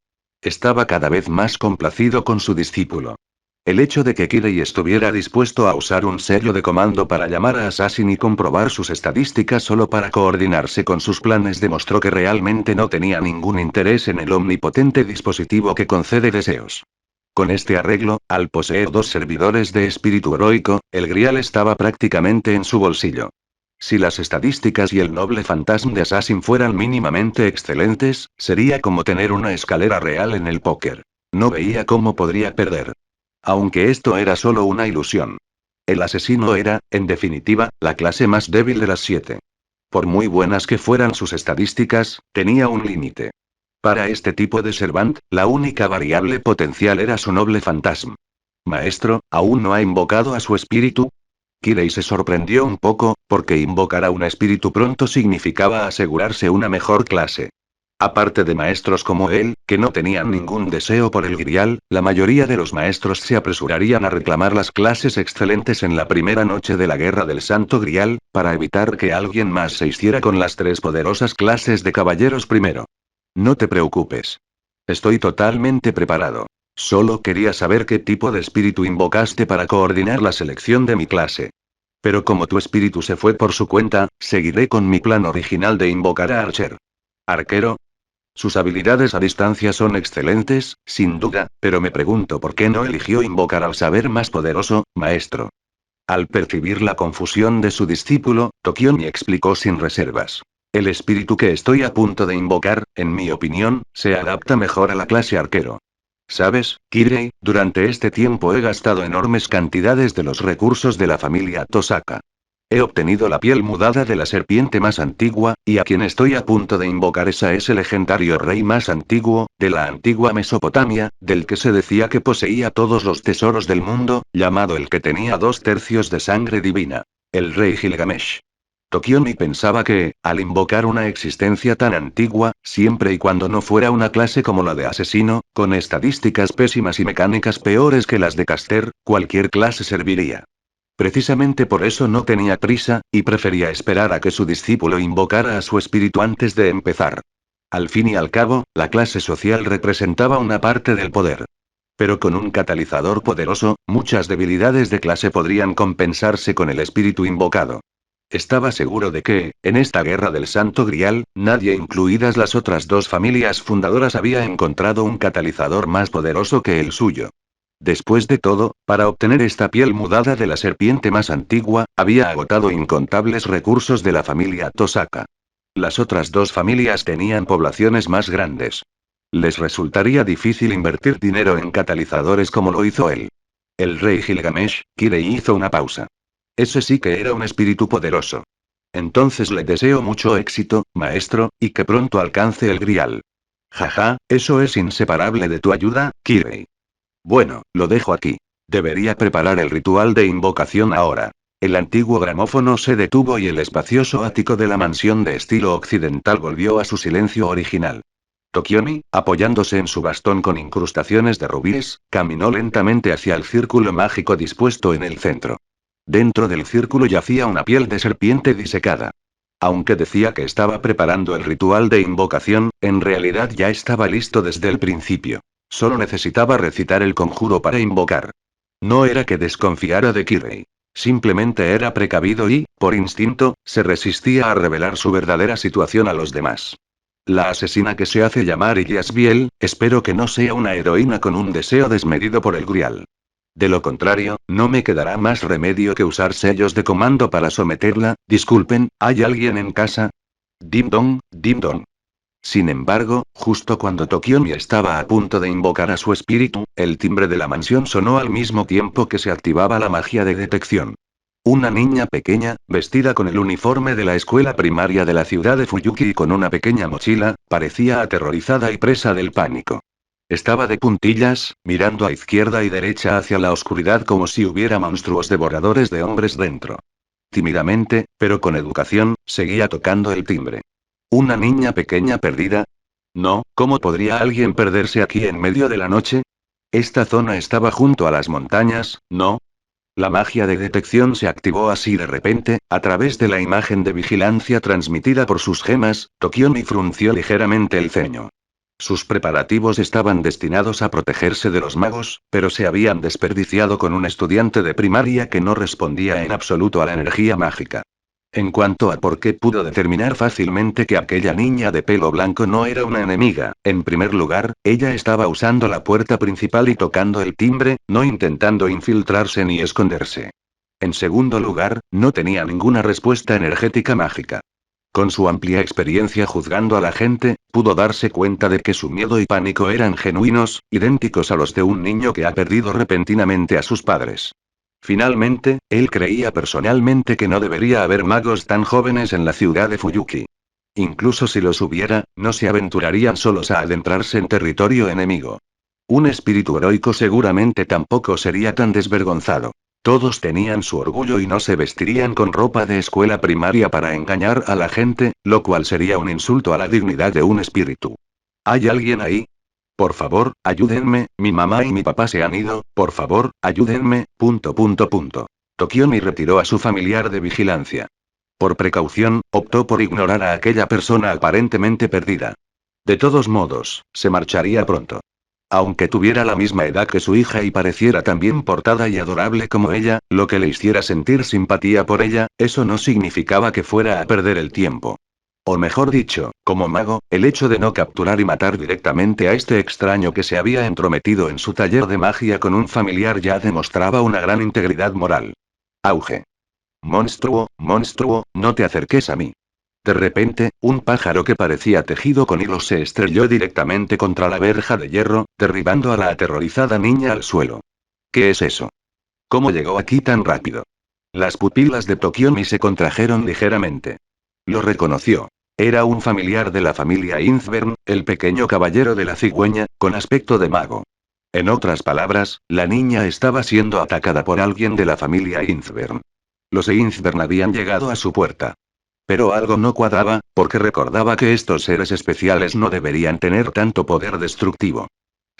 Speaker 1: Estaba cada vez más complacido con su discípulo. El hecho de que Kirei estuviera dispuesto a usar un sello de comando para llamar a Assassin y comprobar sus estadísticas solo para coordinarse con sus planes demostró que realmente no tenía ningún interés en el omnipotente dispositivo que concede deseos. Con este arreglo, al poseer dos servidores de espíritu heroico, el grial estaba prácticamente en su bolsillo. Si las estadísticas y el noble fantasma de Assassin fueran mínimamente excelentes, sería como tener una escalera real en el póker. No veía cómo podría perder. Aunque esto era solo una ilusión. El asesino era, en definitiva, la clase más débil de las 7. Por muy buenas que fueran sus estadísticas, tenía un límite. Para este tipo de Servant, la única variable potencial era su noble fantasma. Maestro, ¿aún no ha invocado a su espíritu? Kirei se sorprendió un poco, porque invocar a un espíritu pronto significaba asegurarse una mejor clase. Aparte de maestros como él, que no tenían ningún deseo por el grial, la mayoría de los maestros se apresurarían a reclamar las clases excelentes en la primera noche de la Guerra del Santo Grial, para evitar que alguien más se hiciera con las tres poderosas clases de caballeros primero. No te preocupes. Estoy totalmente preparado. Solo quería saber qué tipo de espíritu invocaste para coordinar la selección de mi clase. Pero como tu espíritu se fue por su cuenta, seguiré con mi plan original de invocar a Archer. ¿Arquero? Sus habilidades a distancia son excelentes, sin duda, pero me pregunto por qué no eligió invocar al saber más poderoso, maestro. Al percibir la confusión de su discípulo, Tokiomi explicó sin reservas. El espíritu que estoy a punto de invocar, en mi opinión, se adapta mejor a la clase arquero. ¿Sabes, Kirei? Durante este tiempo he gastado enormes cantidades de los recursos de la familia Tosaka. He obtenido la piel mudada de la serpiente más antigua, y a quien estoy a punto de invocar es a ese legendario rey más antiguo, de la antigua Mesopotamia, del que se decía que poseía todos los tesoros del mundo, llamado el que tenía 2/3 de sangre divina. El rey Gilgamesh. Tokiomi pensaba que, al invocar una existencia tan antigua, siempre y cuando no fuera una clase como la de asesino, con estadísticas pésimas y mecánicas peores que las de Caster, cualquier clase serviría. Precisamente por eso no tenía prisa, y prefería esperar a que su discípulo invocara a su espíritu antes de empezar. Al fin y al cabo, la clase social representaba una parte del poder. Pero con un catalizador poderoso, muchas debilidades de clase podrían compensarse con el espíritu invocado. Estaba seguro de que, en esta guerra del Santo Grial, nadie, incluidas las otras dos familias fundadoras, había encontrado un catalizador más poderoso que el suyo. Después de todo, para obtener esta piel mudada de la serpiente más antigua, había agotado incontables recursos de la familia Tosaka. Las otras dos familias tenían poblaciones más grandes. Les resultaría difícil invertir dinero en catalizadores como lo hizo él. El rey Gilgamesh, Kirei hizo una pausa. Ese sí que era un espíritu poderoso. Entonces le deseo mucho éxito, maestro, y que pronto alcance el grial. Jaja, eso es inseparable de tu ayuda, Kirei. Bueno, lo dejo aquí. Debería preparar el ritual de invocación ahora. El antiguo gramófono se detuvo y el espacioso ático de la mansión de estilo occidental volvió a su silencio original. Tokiomi, apoyándose en su bastón con incrustaciones de rubíes, caminó lentamente hacia el círculo mágico dispuesto en el centro. Dentro del círculo yacía una piel de serpiente disecada. Aunque decía que estaba preparando el ritual de invocación, en realidad ya estaba listo desde el principio. Solo necesitaba recitar el conjuro para invocar. No era que desconfiara de Kirei. Simplemente era precavido y, por instinto, se resistía a revelar su verdadera situación a los demás. La asesina que se hace llamar Yasbiel, espero que no sea una heroína con un deseo desmedido por el grial. De lo contrario, no me quedará más remedio que usar sellos de comando para someterla. Disculpen, ¿hay alguien en casa? Dim dong, dim dong. Sin embargo, justo cuando Tokiomi estaba a punto de invocar a su espíritu, el timbre de la mansión sonó al mismo tiempo que se activaba la magia de detección. Una niña pequeña, vestida con el uniforme de la escuela primaria de la ciudad de Fuyuki y con una pequeña mochila, parecía aterrorizada y presa del pánico. Estaba de puntillas, mirando a izquierda y derecha hacia la oscuridad como si hubiera monstruos devoradores de hombres dentro. Tímidamente, pero con educación, seguía tocando el timbre. ¿Una niña pequeña perdida? No, ¿cómo podría alguien perderse aquí en medio de la noche? Esta zona estaba junto a las montañas, ¿no? La magia de detección se activó así de repente, a través de la imagen de vigilancia transmitida por sus gemas. Tokiomi frunció ligeramente el ceño. Sus preparativos estaban destinados a protegerse de los magos, pero se habían desperdiciado con un estudiante de primaria que no respondía en absoluto a la energía mágica. En cuanto a por qué pudo determinar fácilmente que aquella niña de pelo blanco no era una enemiga, en primer lugar, ella estaba usando la puerta principal y tocando el timbre, no intentando infiltrarse ni esconderse. En segundo lugar, no tenía ninguna respuesta energética mágica. Con su amplia experiencia juzgando a la gente, pudo darse cuenta de que su miedo y pánico eran genuinos, idénticos a los de un niño que ha perdido repentinamente a sus padres. Finalmente, él creía personalmente que no debería haber magos tan jóvenes en la ciudad de Fuyuki. Incluso si los hubiera, no se aventurarían solos a adentrarse en territorio enemigo. Un espíritu heroico seguramente tampoco sería tan desvergonzado. Todos tenían su orgullo y no se vestirían con ropa de escuela primaria para engañar a la gente, lo cual sería un insulto a la dignidad de un espíritu. ¿Hay alguien ahí? Por favor, ayúdenme, mi mamá y mi papá se han ido, por favor, ayúdenme. Tokiomi retiró a su familiar de vigilancia. Por precaución, optó por ignorar a aquella persona aparentemente perdida. De todos modos, se marcharía pronto. Aunque tuviera la misma edad que su hija y pareciera tan bien portada y adorable como ella, lo que le hiciera sentir simpatía por ella, eso no significaba que fuera a perder el tiempo. O mejor dicho, como mago, el hecho de no capturar y matar directamente a este extraño que se había entrometido en su taller de magia con un familiar ya demostraba una gran integridad moral. Auge. Monstruo, monstruo, no te acerques a mí. De repente, un pájaro que parecía tejido con hilos se estrelló directamente contra la verja de hierro, derribando a la aterrorizada niña al suelo. ¿Qué es eso? ¿Cómo llegó aquí tan rápido? Las pupilas de Tokiomi se contrajeron ligeramente. Lo reconoció. Era un familiar de la familia Inzbern, el pequeño caballero de la cigüeña, con aspecto de mago. En otras palabras, la niña estaba siendo atacada por alguien de la familia Inzbern. Los Inzbern habían llegado a su puerta. Pero algo no cuadraba, porque recordaba que estos seres especiales no deberían tener tanto poder destructivo.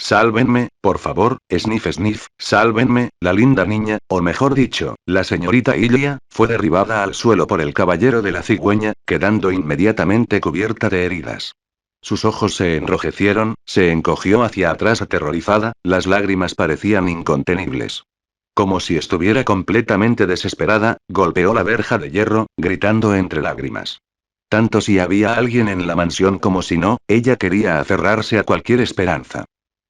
Speaker 1: Sálvenme, por favor, sniff sniff, sálvenme. La linda niña, o mejor dicho, la señorita Ilia, fue derribada al suelo por el caballero de la cigüeña, quedando inmediatamente cubierta de heridas. Sus ojos se enrojecieron, se encogió hacia atrás aterrorizada, las lágrimas parecían incontenibles. Como si estuviera completamente desesperada, golpeó la verja de hierro, gritando entre lágrimas. Tanto si había alguien en la mansión como si no, ella quería aferrarse a cualquier esperanza.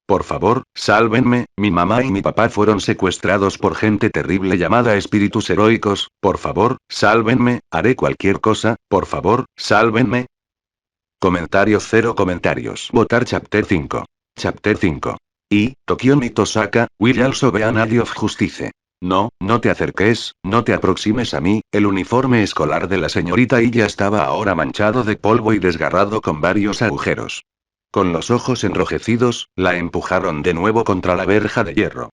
Speaker 1: Por favor, sálvenme, mi mamá y mi papá fueron secuestrados por gente terrible llamada espíritus heroicos. Por favor, sálvenme, haré cualquier cosa, por favor, sálvenme. Comentario cero comentarios. Votar Chapter 5. Chapter 5. Y, Tokiomi Tosaka, will also be an ally of justice. No, no te acerques, no te aproximes a mí. El uniforme escolar de la señorita Iya estaba ahora manchado de polvo y desgarrado con varios agujeros. Con los ojos enrojecidos, la empujaron de nuevo contra la verja de hierro.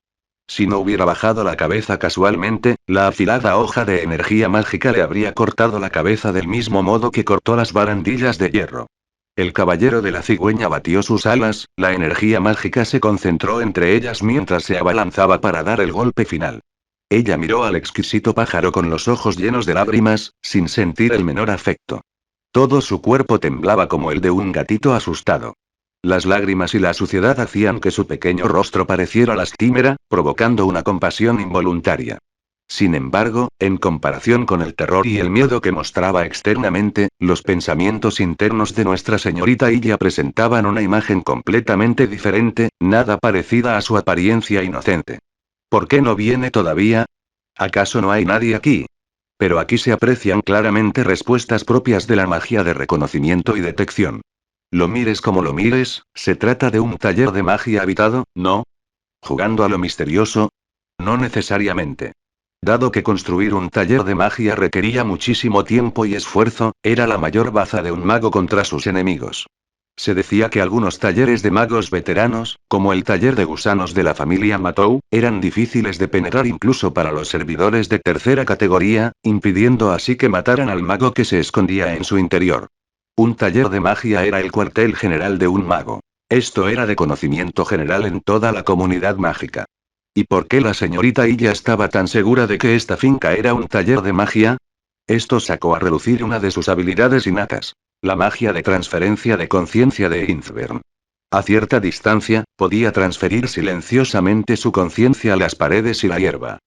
Speaker 1: Si no hubiera bajado la cabeza casualmente, la afilada hoja de energía mágica le habría cortado la cabeza del mismo modo que cortó las barandillas de hierro. El caballero de la cigüeña batió sus alas, la energía mágica se concentró entre ellas mientras se abalanzaba para dar el golpe final. Ella miró al exquisito pájaro con los ojos llenos de lágrimas, sin sentir el menor afecto. Todo su cuerpo temblaba como el de un gatito asustado. Las lágrimas y la suciedad hacían que su pequeño rostro pareciera lastimera, provocando una compasión involuntaria. Sin embargo, en comparación con el terror y el miedo que mostraba externamente, los pensamientos internos de Nuestra Señorita Illa presentaban una imagen completamente diferente, nada parecida a su apariencia inocente. ¿Por qué no viene todavía? ¿Acaso no hay nadie aquí? Pero aquí se aprecian claramente respuestas propias de la magia de reconocimiento y detección. Lo mires como lo mires, ¿se trata de un taller de magia habitado, no? ¿Jugando a lo misterioso? No necesariamente. Dado que construir un taller de magia requería muchísimo tiempo y esfuerzo, era la mayor baza de un mago contra sus enemigos. Se decía que algunos talleres de magos veteranos, como el taller de gusanos de la familia Matou, eran difíciles de penetrar incluso para los servidores de tercera categoría, impidiendo así que mataran al mago que se escondía en su interior. Un taller de magia era el cuartel general de un mago. Esto era de conocimiento general en toda la comunidad mágica. ¿Y por qué la señorita Illa estaba tan segura de que esta finca era un taller de magia? Esto sacó a relucir una de sus habilidades innatas. La magia de transferencia de conciencia de Inzbern. A cierta distancia, podía transferir silenciosamente su conciencia a las paredes y la hierba.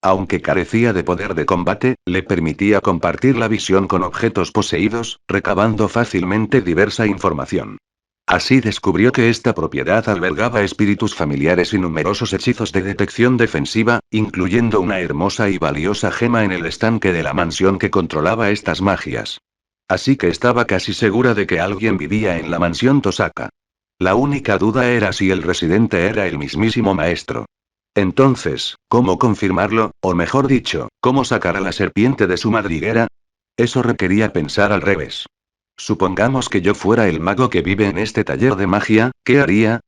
Speaker 1: Aunque carecía de poder de combate, le permitía compartir la visión con objetos poseídos, recabando fácilmente diversa información. Así descubrió que esta propiedad albergaba espíritus familiares y numerosos hechizos de detección defensiva, incluyendo una hermosa y valiosa gema en el estanque de la mansión que controlaba estas magias. Así que estaba casi segura de que alguien vivía en la mansión Tosaka. La única duda era si el residente era el mismísimo maestro. Entonces, ¿cómo confirmarlo, o mejor dicho, cómo sacar a la serpiente de su madriguera? Eso requería pensar al revés. Supongamos que yo fuera el mago que vive en este taller de magia, ¿qué haría?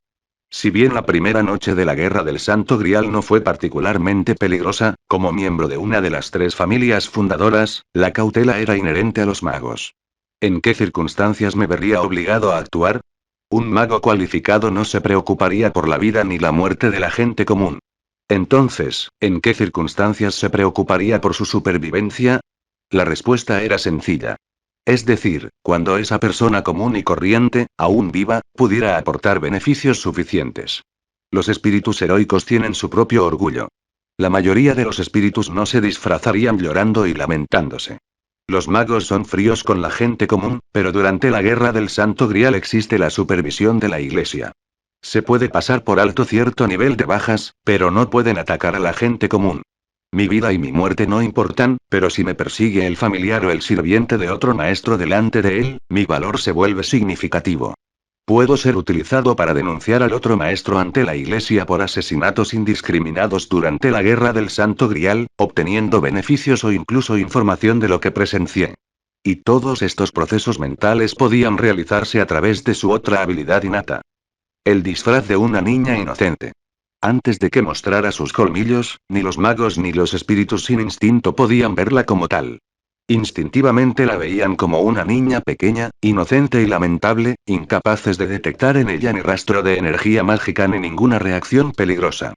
Speaker 1: Si bien la primera noche de la Guerra del Santo Grial no fue particularmente peligrosa, como miembro de una de las tres familias fundadoras, la cautela era inherente a los magos. ¿En qué circunstancias me vería obligado a actuar? Un mago cualificado no se preocuparía por la vida ni la muerte de la gente común. Entonces, ¿en qué circunstancias se preocuparía por su supervivencia? La respuesta era sencilla. Es decir, cuando esa persona común y corriente, aún viva, pudiera aportar beneficios suficientes. Los espíritus heroicos tienen su propio orgullo. La mayoría de los espíritus no se disfrazarían llorando y lamentándose. Los magos son fríos con la gente común, pero durante la Guerra del Santo Grial existe la supervisión de la Iglesia. Se puede pasar por alto cierto nivel de bajas, pero no pueden atacar a la gente común. Mi vida y mi muerte no importan, pero si me persigue el familiar o el sirviente de otro maestro delante de él, mi valor se vuelve significativo. Puedo ser utilizado para denunciar al otro maestro ante la Iglesia por asesinatos indiscriminados durante la Guerra del Santo Grial, obteniendo beneficios o incluso información de lo que presencié. Y todos estos procesos mentales podían realizarse a través de su otra habilidad innata. El disfraz de una niña inocente. Antes de que mostrara sus colmillos, ni los magos ni los espíritus sin instinto podían verla como tal. Instintivamente la veían como una niña pequeña, inocente y lamentable, incapaces de detectar en ella ni rastro de energía mágica ni ninguna reacción peligrosa.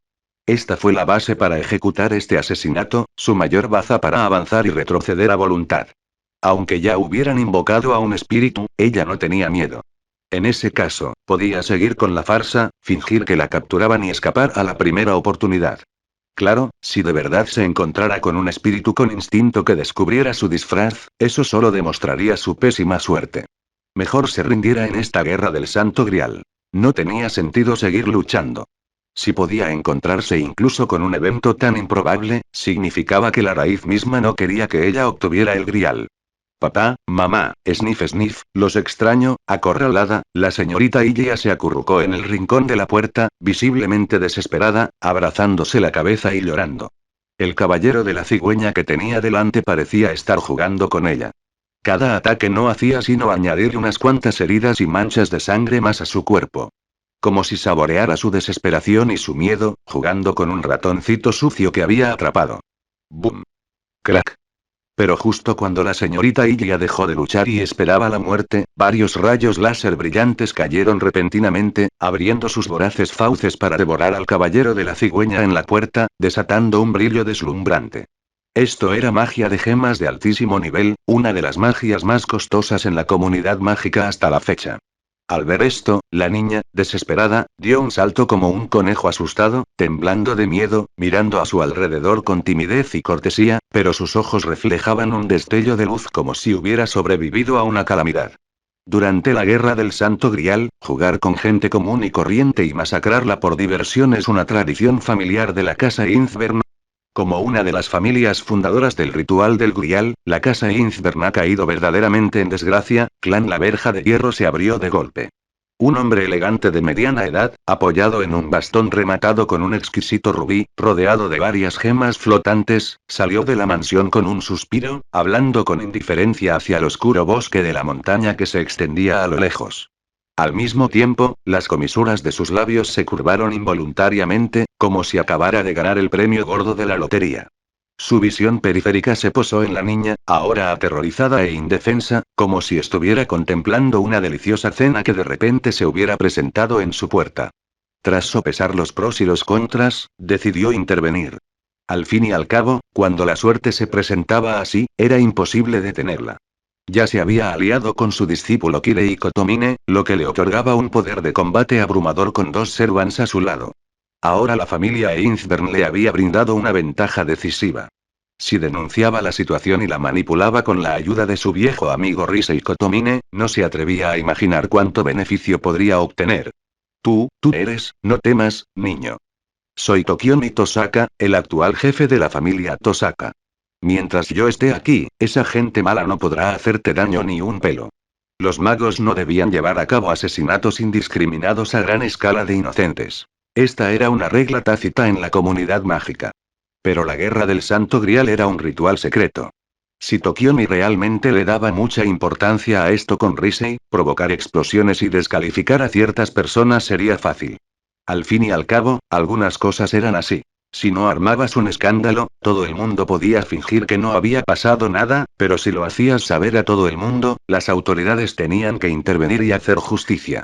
Speaker 1: Esta fue la base para ejecutar este asesinato, su mayor baza para avanzar y retroceder a voluntad. Aunque ya hubieran invocado a un espíritu, ella no tenía miedo. En ese caso, podía seguir con la farsa, fingir que la capturaban y escapar a la primera oportunidad. Claro, si de verdad se encontrara con un espíritu con instinto que descubriera su disfraz, eso solo demostraría su pésima suerte. Mejor se rindiera en esta guerra del Santo Grial. No tenía sentido seguir luchando. Si podía encontrarse incluso con un evento tan improbable, significaba que la raíz misma no quería que ella obtuviera el Grial. Papá, mamá, sniff sniff, los extraño. Acorralada, la señorita Ilya se acurrucó en el rincón de la puerta, visiblemente desesperada, abrazándose la cabeza y llorando. El caballero de la cigüeña que tenía delante parecía estar jugando con ella. Cada ataque no hacía sino añadir unas cuantas heridas y manchas de sangre más a su cuerpo. como si saboreara su desesperación y su miedo, jugando con un ratoncito sucio que había atrapado. ¡Bum! ¡Crack! Pero justo cuando la señorita Ilya dejó de luchar y esperaba la muerte, varios rayos láser brillantes cayeron repentinamente, abriendo sus voraces fauces para devorar al caballero de la cigüeña en la puerta, desatando un brillo deslumbrante. Esto era magia de gemas de altísimo nivel, una de las magias más costosas en la comunidad mágica hasta la fecha. Al ver esto, la niña, desesperada, dio un salto como un conejo asustado, temblando de miedo, mirando a su alrededor con timidez y cortesía, pero sus ojos reflejaban un destello de luz como si hubiera sobrevivido a una calamidad. Durante la Guerra del Santo Grial, jugar con gente común y corriente y masacrarla por diversión es una tradición familiar de la casa Inzbern. Como una de las familias fundadoras del ritual del Grial, la casa Inzbern ha caído verdaderamente en desgracia. Clan La Verja de Hierro se abrió de golpe. Un hombre elegante de mediana edad, apoyado en un bastón rematado con un exquisito rubí, rodeado de varias gemas flotantes, salió de la mansión con un suspiro, hablando con indiferencia hacia el oscuro bosque de la montaña que se extendía a lo lejos. Al mismo tiempo, las comisuras de sus labios se curvaron involuntariamente, como si acabara de ganar el premio gordo de la lotería. Su visión periférica se posó en la niña, ahora aterrorizada e indefensa, como si estuviera contemplando una deliciosa cena que de repente se hubiera presentado en su puerta. Tras sopesar los pros y los contras, decidió intervenir. Al fin y al cabo, cuando la suerte se presentaba así, era imposible detenerla. Ya se había aliado con su discípulo Kirei Kotomine, lo que le otorgaba un poder de combate abrumador con dos servants a su lado. Ahora la familia Einzbern le había brindado una ventaja decisiva. Si denunciaba la situación y la manipulaba con la ayuda de su viejo amigo Risei Kotomine, no se atrevía a imaginar cuánto beneficio podría obtener. Tú eres, no temas, niño. Soy Tokiomi Tosaka, el actual jefe de la familia Tosaka. Mientras yo esté aquí, esa gente mala no podrá hacerte daño ni un pelo. Los magos no debían llevar a cabo asesinatos indiscriminados a gran escala de inocentes. Esta era una regla tácita en la comunidad mágica. Pero la guerra del Santo Grial era un ritual secreto. Si Tokiomi realmente le daba mucha importancia a esto con Risei, provocar explosiones y descalificar a ciertas personas sería fácil. Al fin y al cabo, algunas cosas eran así. Si no armabas un escándalo, todo el mundo podía fingir que no había pasado nada, pero si lo hacías saber a todo el mundo, las autoridades tenían que intervenir y hacer justicia.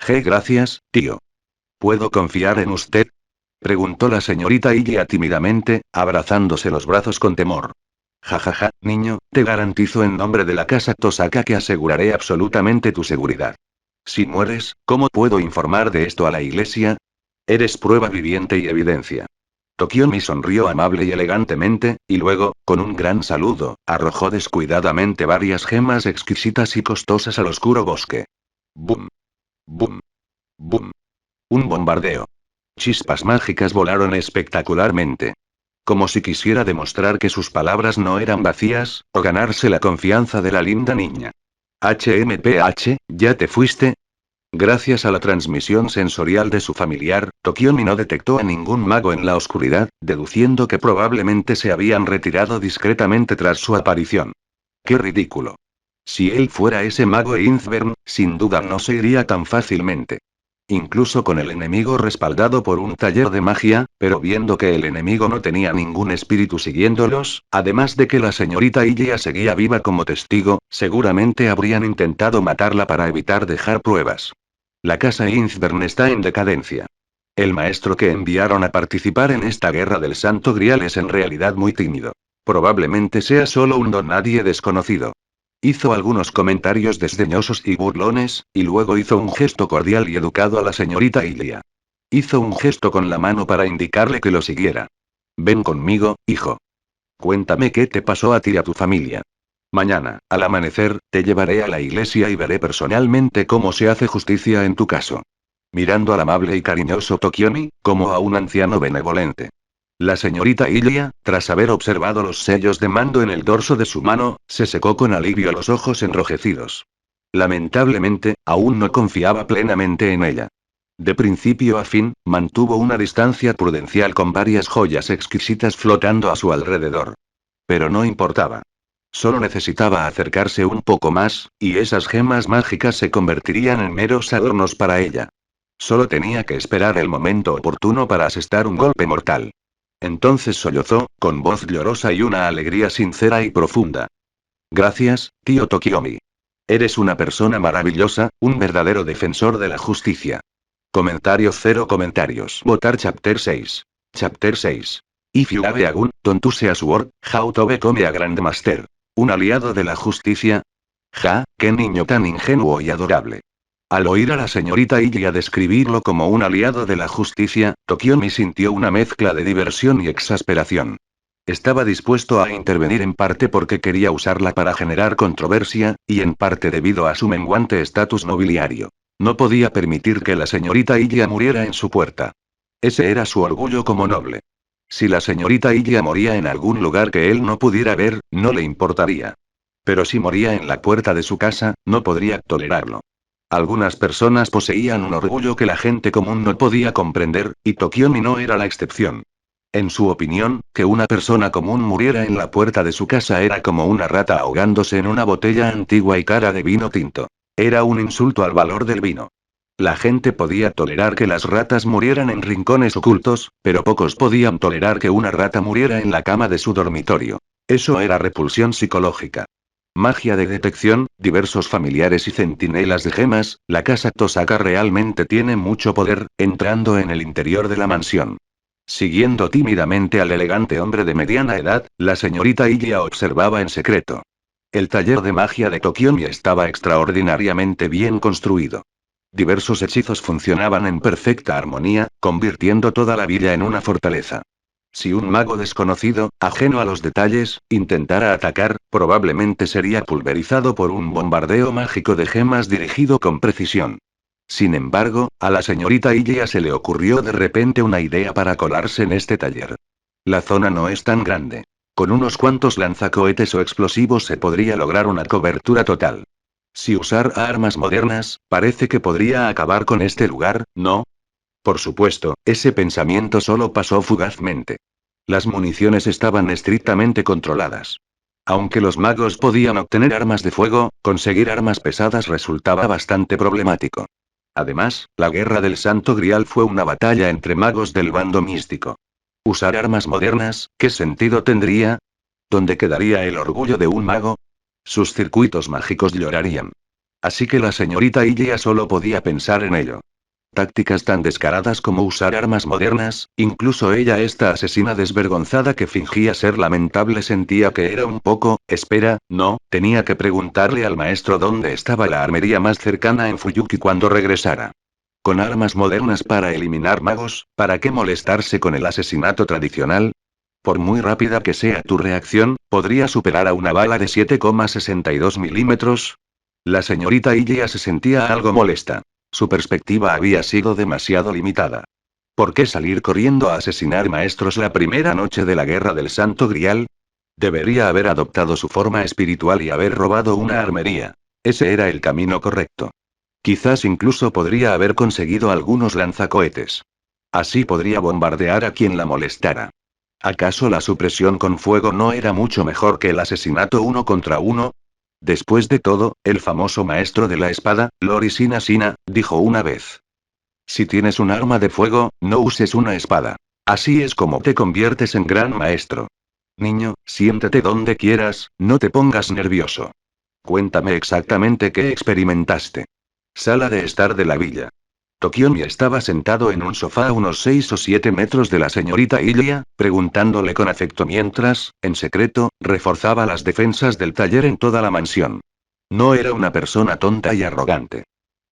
Speaker 1: Gracias, tío. ¿Puedo confiar en usted? Preguntó la señorita Ilya tímidamente, abrazándose los brazos con temor. Jajaja, niño, te garantizo en nombre de la casa Tosaka que aseguraré absolutamente tu seguridad. Si mueres, ¿cómo puedo informar de esto a la iglesia? Eres prueba viviente y evidencia. Tokiomi sonrió amable y elegantemente, y luego, con un gran saludo, arrojó descuidadamente varias gemas exquisitas y costosas al oscuro bosque. ¡Bum! ¡Bum! ¡Bum! Un bombardeo. Chispas mágicas volaron espectacularmente. Como si quisiera demostrar que sus palabras no eran vacías, o ganarse la confianza de la linda niña. HMPH, ¿ya te fuiste? Gracias a la transmisión sensorial de su familiar, Tokiomi no detectó a ningún mago en la oscuridad, deduciendo que probablemente se habían retirado discretamente tras su aparición. ¡Qué ridículo! Si él fuera ese mago Inzbern, sin duda no se iría tan fácilmente. Incluso con el enemigo respaldado por un taller de magia, pero viendo que el enemigo no tenía ningún espíritu siguiéndolos, además de que la señorita Ilya seguía viva como testigo, seguramente habrían intentado matarla para evitar dejar pruebas. La casa Inzbern está en decadencia. El maestro que enviaron a participar en esta guerra del Santo Grial es en realidad muy tímido. Probablemente sea solo un don nadie desconocido. Hizo algunos comentarios desdeñosos y burlones, y luego hizo un gesto cordial y educado a la señorita Ilya. Hizo un gesto con la mano para indicarle que lo siguiera. Ven conmigo, hijo. Cuéntame qué te pasó a ti y a tu familia. Mañana, al amanecer, te llevaré a la iglesia y veré personalmente cómo se hace justicia en tu caso. Mirando al amable y cariñoso Tokiomi, como a un anciano benevolente. La señorita Ilya, tras haber observado los sellos de mando en el dorso de su mano, se secó con alivio los ojos enrojecidos. Lamentablemente, aún no confiaba plenamente en ella. De principio a fin, mantuvo una distancia prudencial con varias joyas exquisitas flotando a su alrededor. Pero no importaba. Solo necesitaba acercarse un poco más, y esas gemas mágicas se convertirían en meros adornos para ella. Solo tenía que esperar el momento oportuno para asestar un golpe mortal. Entonces sollozó, con voz llorosa y una alegría sincera y profunda. Gracias, tío Tokiomi. Eres una persona maravillosa, un verdadero defensor de la justicia. Comentario cero comentarios. Votar Chapter 6. Chapter 6. If you have a gun, don't use a sword, how to become a grandmaster. ¿Un aliado de la justicia? Ja, qué niño tan ingenuo y adorable. Al oír a la señorita Ilya describirlo como un aliado de la justicia, Tokiomi sintió una mezcla de diversión y exasperación. Estaba dispuesto a intervenir en parte porque quería usarla para generar controversia, y en parte debido a su menguante estatus nobiliario. No podía permitir que la señorita Ilya muriera en su puerta. Ese era su orgullo como noble. Si la señorita Ilya moría en algún lugar que él no pudiera ver, no le importaría. Pero si moría en la puerta de su casa, no podría tolerarlo. Algunas personas poseían un orgullo que la gente común no podía comprender, y Tokiomi no era la excepción. En su opinión, que una persona común muriera en la puerta de su casa era como una rata ahogándose en una botella antigua y cara de vino tinto. Era un insulto al valor del vino. La gente podía tolerar que las ratas murieran en rincones ocultos, pero pocos podían tolerar que una rata muriera en la cama de su dormitorio. Eso era repulsión psicológica. Magia de detección, diversos familiares y centinelas de gemas, la casa Tosaka realmente tiene mucho poder, entrando en el interior de la mansión. Siguiendo tímidamente al elegante hombre de mediana edad, la señorita Ilya observaba en secreto. El taller de magia de Tokiomi estaba extraordinariamente bien construido. Diversos hechizos funcionaban en perfecta armonía, convirtiendo toda la villa en una fortaleza. Si un mago desconocido, ajeno a los detalles, intentara atacar, probablemente sería pulverizado por un bombardeo mágico de gemas dirigido con precisión. Sin embargo, a la señorita Ilya se le ocurrió de repente una idea para colarse en este taller. La zona no es tan grande. Con unos cuantos lanzacohetes o explosivos se podría lograr una cobertura total. Si usar armas modernas, parece que podría acabar con este lugar, ¿no? Por supuesto, ese pensamiento solo pasó fugazmente. Las municiones estaban estrictamente controladas. Aunque los magos podían obtener armas de fuego, conseguir armas pesadas resultaba bastante problemático. Además, la Guerra del Santo Grial fue una batalla entre magos del bando místico. ¿Usar armas modernas, qué sentido tendría? ¿Dónde quedaría el orgullo de un mago? Sus circuitos mágicos llorarían. Así que la señorita Ilya solo podía pensar en ello. Tácticas tan descaradas como usar armas modernas, incluso ella, esta asesina desvergonzada que fingía ser lamentable, sentía que era un poco, espera, no, tenía que preguntarle al maestro dónde estaba la armería más cercana en Fuyuki cuando regresara. Con armas modernas para eliminar magos, ¿para qué molestarse con el asesinato tradicional? Por muy rápida que sea tu reacción, ¿podría superar a una bala de 7,62 milímetros? La señorita Ilya se sentía algo molesta. Su perspectiva había sido demasiado limitada. ¿Por qué salir corriendo a asesinar maestros la primera noche de la Guerra del Santo Grial? Debería haber adoptado su forma espiritual y haber robado una armería. Ese era el camino correcto. Quizás incluso podría haber conseguido algunos lanzacohetes. Así podría bombardear a quien la molestara. ¿Acaso la supresión con fuego no era mucho mejor que el asesinato uno contra uno? Después de todo, el famoso maestro de la espada, Lord Sina Sina, dijo una vez: si tienes un arma de fuego, no uses una espada. Así es como te conviertes en gran maestro. Niño, siéntate donde quieras, no te pongas nervioso. Cuéntame exactamente qué experimentaste. Sala de estar de la villa. Tokiomi estaba sentado en un sofá a unos 6 o 7 metros de la señorita Ilya, preguntándole con afecto mientras, en secreto, reforzaba las defensas del taller en toda la mansión. No era una persona tonta y arrogante.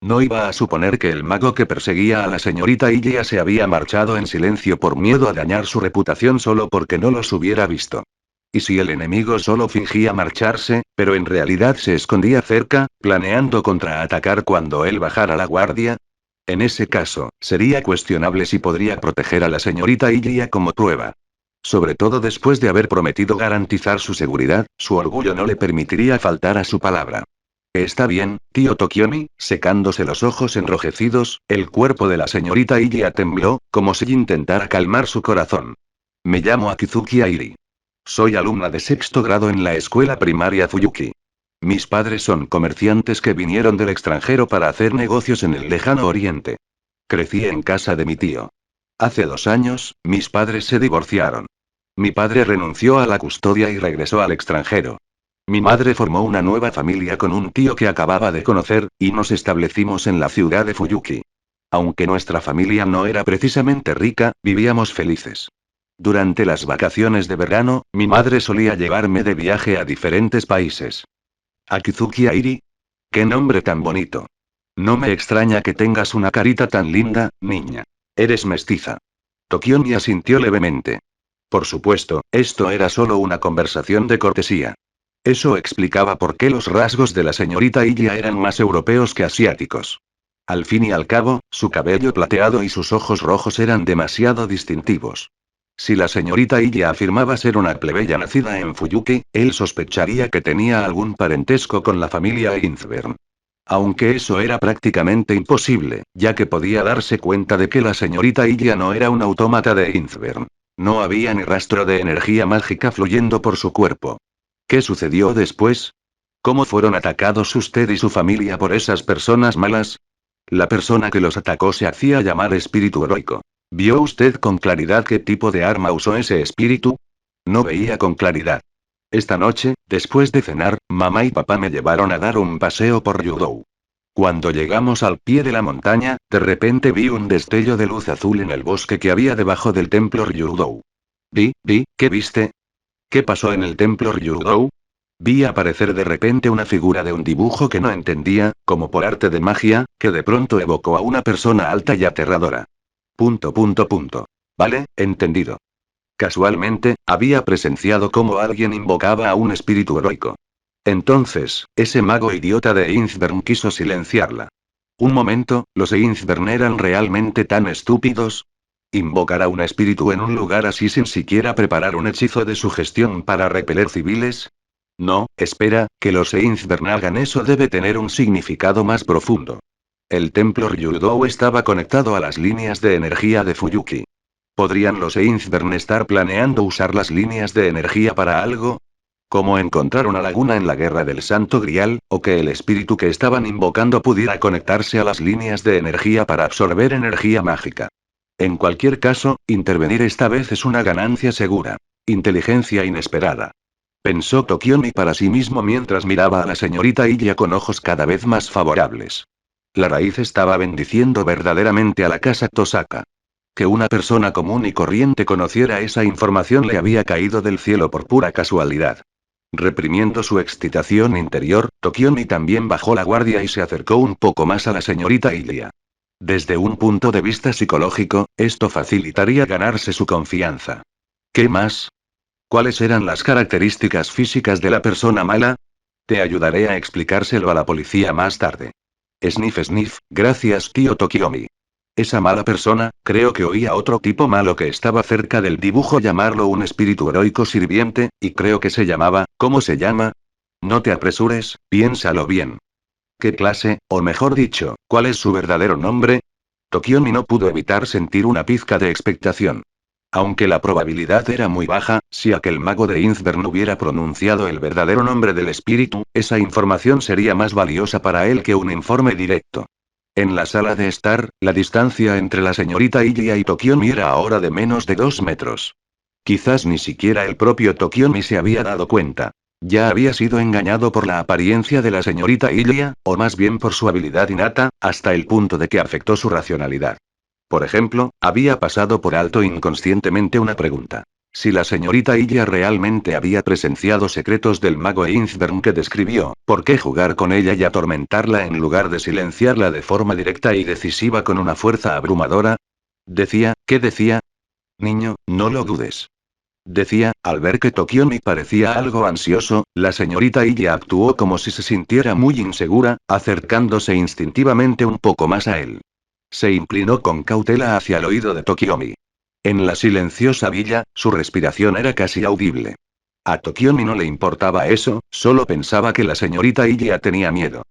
Speaker 1: No iba a suponer que el mago que perseguía a la señorita Ilya se había marchado en silencio por miedo a dañar su reputación solo porque no los hubiera visto. Y si el enemigo solo fingía marcharse, pero en realidad se escondía cerca, planeando contraatacar cuando él bajara la guardia. En ese caso, sería cuestionable si podría proteger a la señorita Ilya como prueba. Sobre todo después de haber prometido garantizar su seguridad, su orgullo no le permitiría faltar a su palabra. Está bien, tío Tokiomi, secándose los ojos enrojecidos, el cuerpo de la señorita Ilya tembló, como si intentara calmar su corazón. Me llamo Akizuki Airi. Soy alumna de sexto grado en la escuela primaria Fuyuki. Mis padres son comerciantes que vinieron del extranjero para hacer negocios en el lejano oriente. Crecí en casa de mi tío. Hace 2 años, mis padres se divorciaron. Mi padre renunció a la custodia y regresó al extranjero. Mi madre formó una nueva familia con un tío que acababa de conocer, y nos establecimos en la ciudad de Fuyuki. Aunque nuestra familia no era precisamente rica, vivíamos felices. Durante las vacaciones de verano, mi madre solía llevarme de viaje a diferentes países. Akizuki Airi. ¡Qué nombre tan bonito! No me extraña que tengas una carita tan linda, niña. Eres mestiza. Tokiomi asintió levemente. Por supuesto, esto era solo una conversación de cortesía. Eso explicaba por qué los rasgos de la señorita Ilya eran más europeos que asiáticos. Al fin y al cabo, su cabello plateado y sus ojos rojos eran demasiado distintivos. Si la señorita Ilya afirmaba ser una plebeya nacida en Fuyuki, él sospecharía que tenía algún parentesco con la familia Einzbern. Aunque eso era prácticamente imposible, ya que podía darse cuenta de que la señorita Ilya no era un autómata de Einzbern. No había ni rastro de energía mágica fluyendo por su cuerpo. ¿Qué sucedió después? ¿Cómo fueron atacados usted y su familia por esas personas malas? La persona que los atacó se hacía llamar espíritu heroico. ¿Vio usted con claridad qué tipo de arma usó ese espíritu? No veía con claridad. Esta noche, después de cenar, mamá y papá me llevaron a dar un paseo por Yudou. Cuando llegamos al pie de la montaña, de repente vi un destello de luz azul en el bosque que había debajo del templo Ryudou. ¿Qué viste? ¿Qué pasó en el templo Ryudou? Vi aparecer de repente una figura de un dibujo que no entendía, como por arte de magia, que de pronto evocó a una persona alta y aterradora. Vale, entendido. Casualmente, había presenciado cómo alguien invocaba a un espíritu heroico. Entonces, ese mago idiota de Einzbern quiso silenciarla. Un momento, ¿los Einzbern eran realmente tan estúpidos? ¿Invocar a un espíritu en un lugar así sin siquiera preparar un hechizo de sugestión para repeler civiles? No, espera, que los Einzbern hagan eso debe tener un significado más profundo. El templo Ryudou estaba conectado a las líneas de energía de Fuyuki. ¿Podrían los Einzbern estar planeando usar las líneas de energía para algo? ¿Como encontrar una laguna en la Guerra del Santo Grial, o que el espíritu que estaban invocando pudiera conectarse a las líneas de energía para absorber energía mágica? En cualquier caso, intervenir esta vez es una ganancia segura. Inteligencia inesperada. Pensó Tokiomi para sí mismo mientras miraba a la señorita Ilya con ojos cada vez más favorables. La raíz estaba bendiciendo verdaderamente a la casa Tosaka. Que una persona común y corriente conociera esa información le había caído del cielo por pura casualidad. Reprimiendo su excitación interior, Tokiomi también bajó la guardia y se acercó un poco más a la señorita Ilya. Desde un punto de vista psicológico, esto facilitaría ganarse su confianza. ¿Qué más? ¿Cuáles eran las características físicas de la persona mala? Te ayudaré a explicárselo a la policía más tarde. Sniff sniff, gracias tío Tokiomi. Esa mala persona, creo que oí a otro tipo malo que estaba cerca del dibujo llamarlo un espíritu heroico sirviente, y creo que se llamaba, ¿cómo se llama? No te apresures, piénsalo bien. ¿Qué clase, o mejor dicho, cuál es su verdadero nombre? Tokiomi no pudo evitar sentir una pizca de expectación. Aunque la probabilidad era muy baja, si aquel mago de Einzbern hubiera pronunciado el verdadero nombre del espíritu, esa información sería más valiosa para él que un informe directo. En la sala de estar, la distancia entre la señorita Ilya y Tokiomi era ahora de menos de 2 metros. Quizás ni siquiera el propio Tokiomi se había dado cuenta. Ya había sido engañado por la apariencia de la señorita Ilya, o más bien por su habilidad innata, hasta el punto de que afectó su racionalidad. Por ejemplo, había pasado por alto inconscientemente una pregunta. Si la señorita Ilya realmente había presenciado secretos del mago Einzbern que describió, ¿por qué jugar con ella y atormentarla en lugar de silenciarla de forma directa y decisiva con una fuerza abrumadora? Decía, ¿qué decía? Niño, no lo dudes. Decía, al ver que Tokiomi parecía algo ansioso, la señorita Ilya actuó como si se sintiera muy insegura, acercándose instintivamente un poco más a él. Se inclinó con cautela hacia el oído de Tokiomi. En la silenciosa villa, su respiración era casi audible. A Tokiomi no le importaba eso, solo pensaba que la señorita Ilya tenía miedo.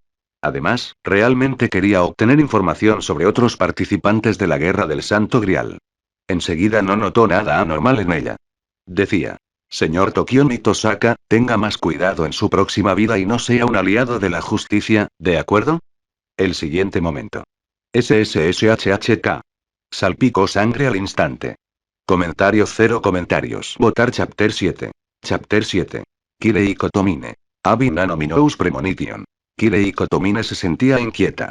Speaker 1: Además, realmente quería obtener información sobre otros participantes de la Guerra del Santo Grial. Enseguida no notó nada anormal en ella. Decía. Señor Tokiomi Tosaka, tenga más cuidado en su próxima vida y no sea un aliado de la justicia, ¿de acuerdo? El siguiente momento. SSSHHK. Salpicó sangre al instante. Comentario 0 comentarios. Votar Chapter 7. Chapter 7. Kirei Kotomine. Abi nano minous premonition. Kirei Kotomine se sentía inquieta.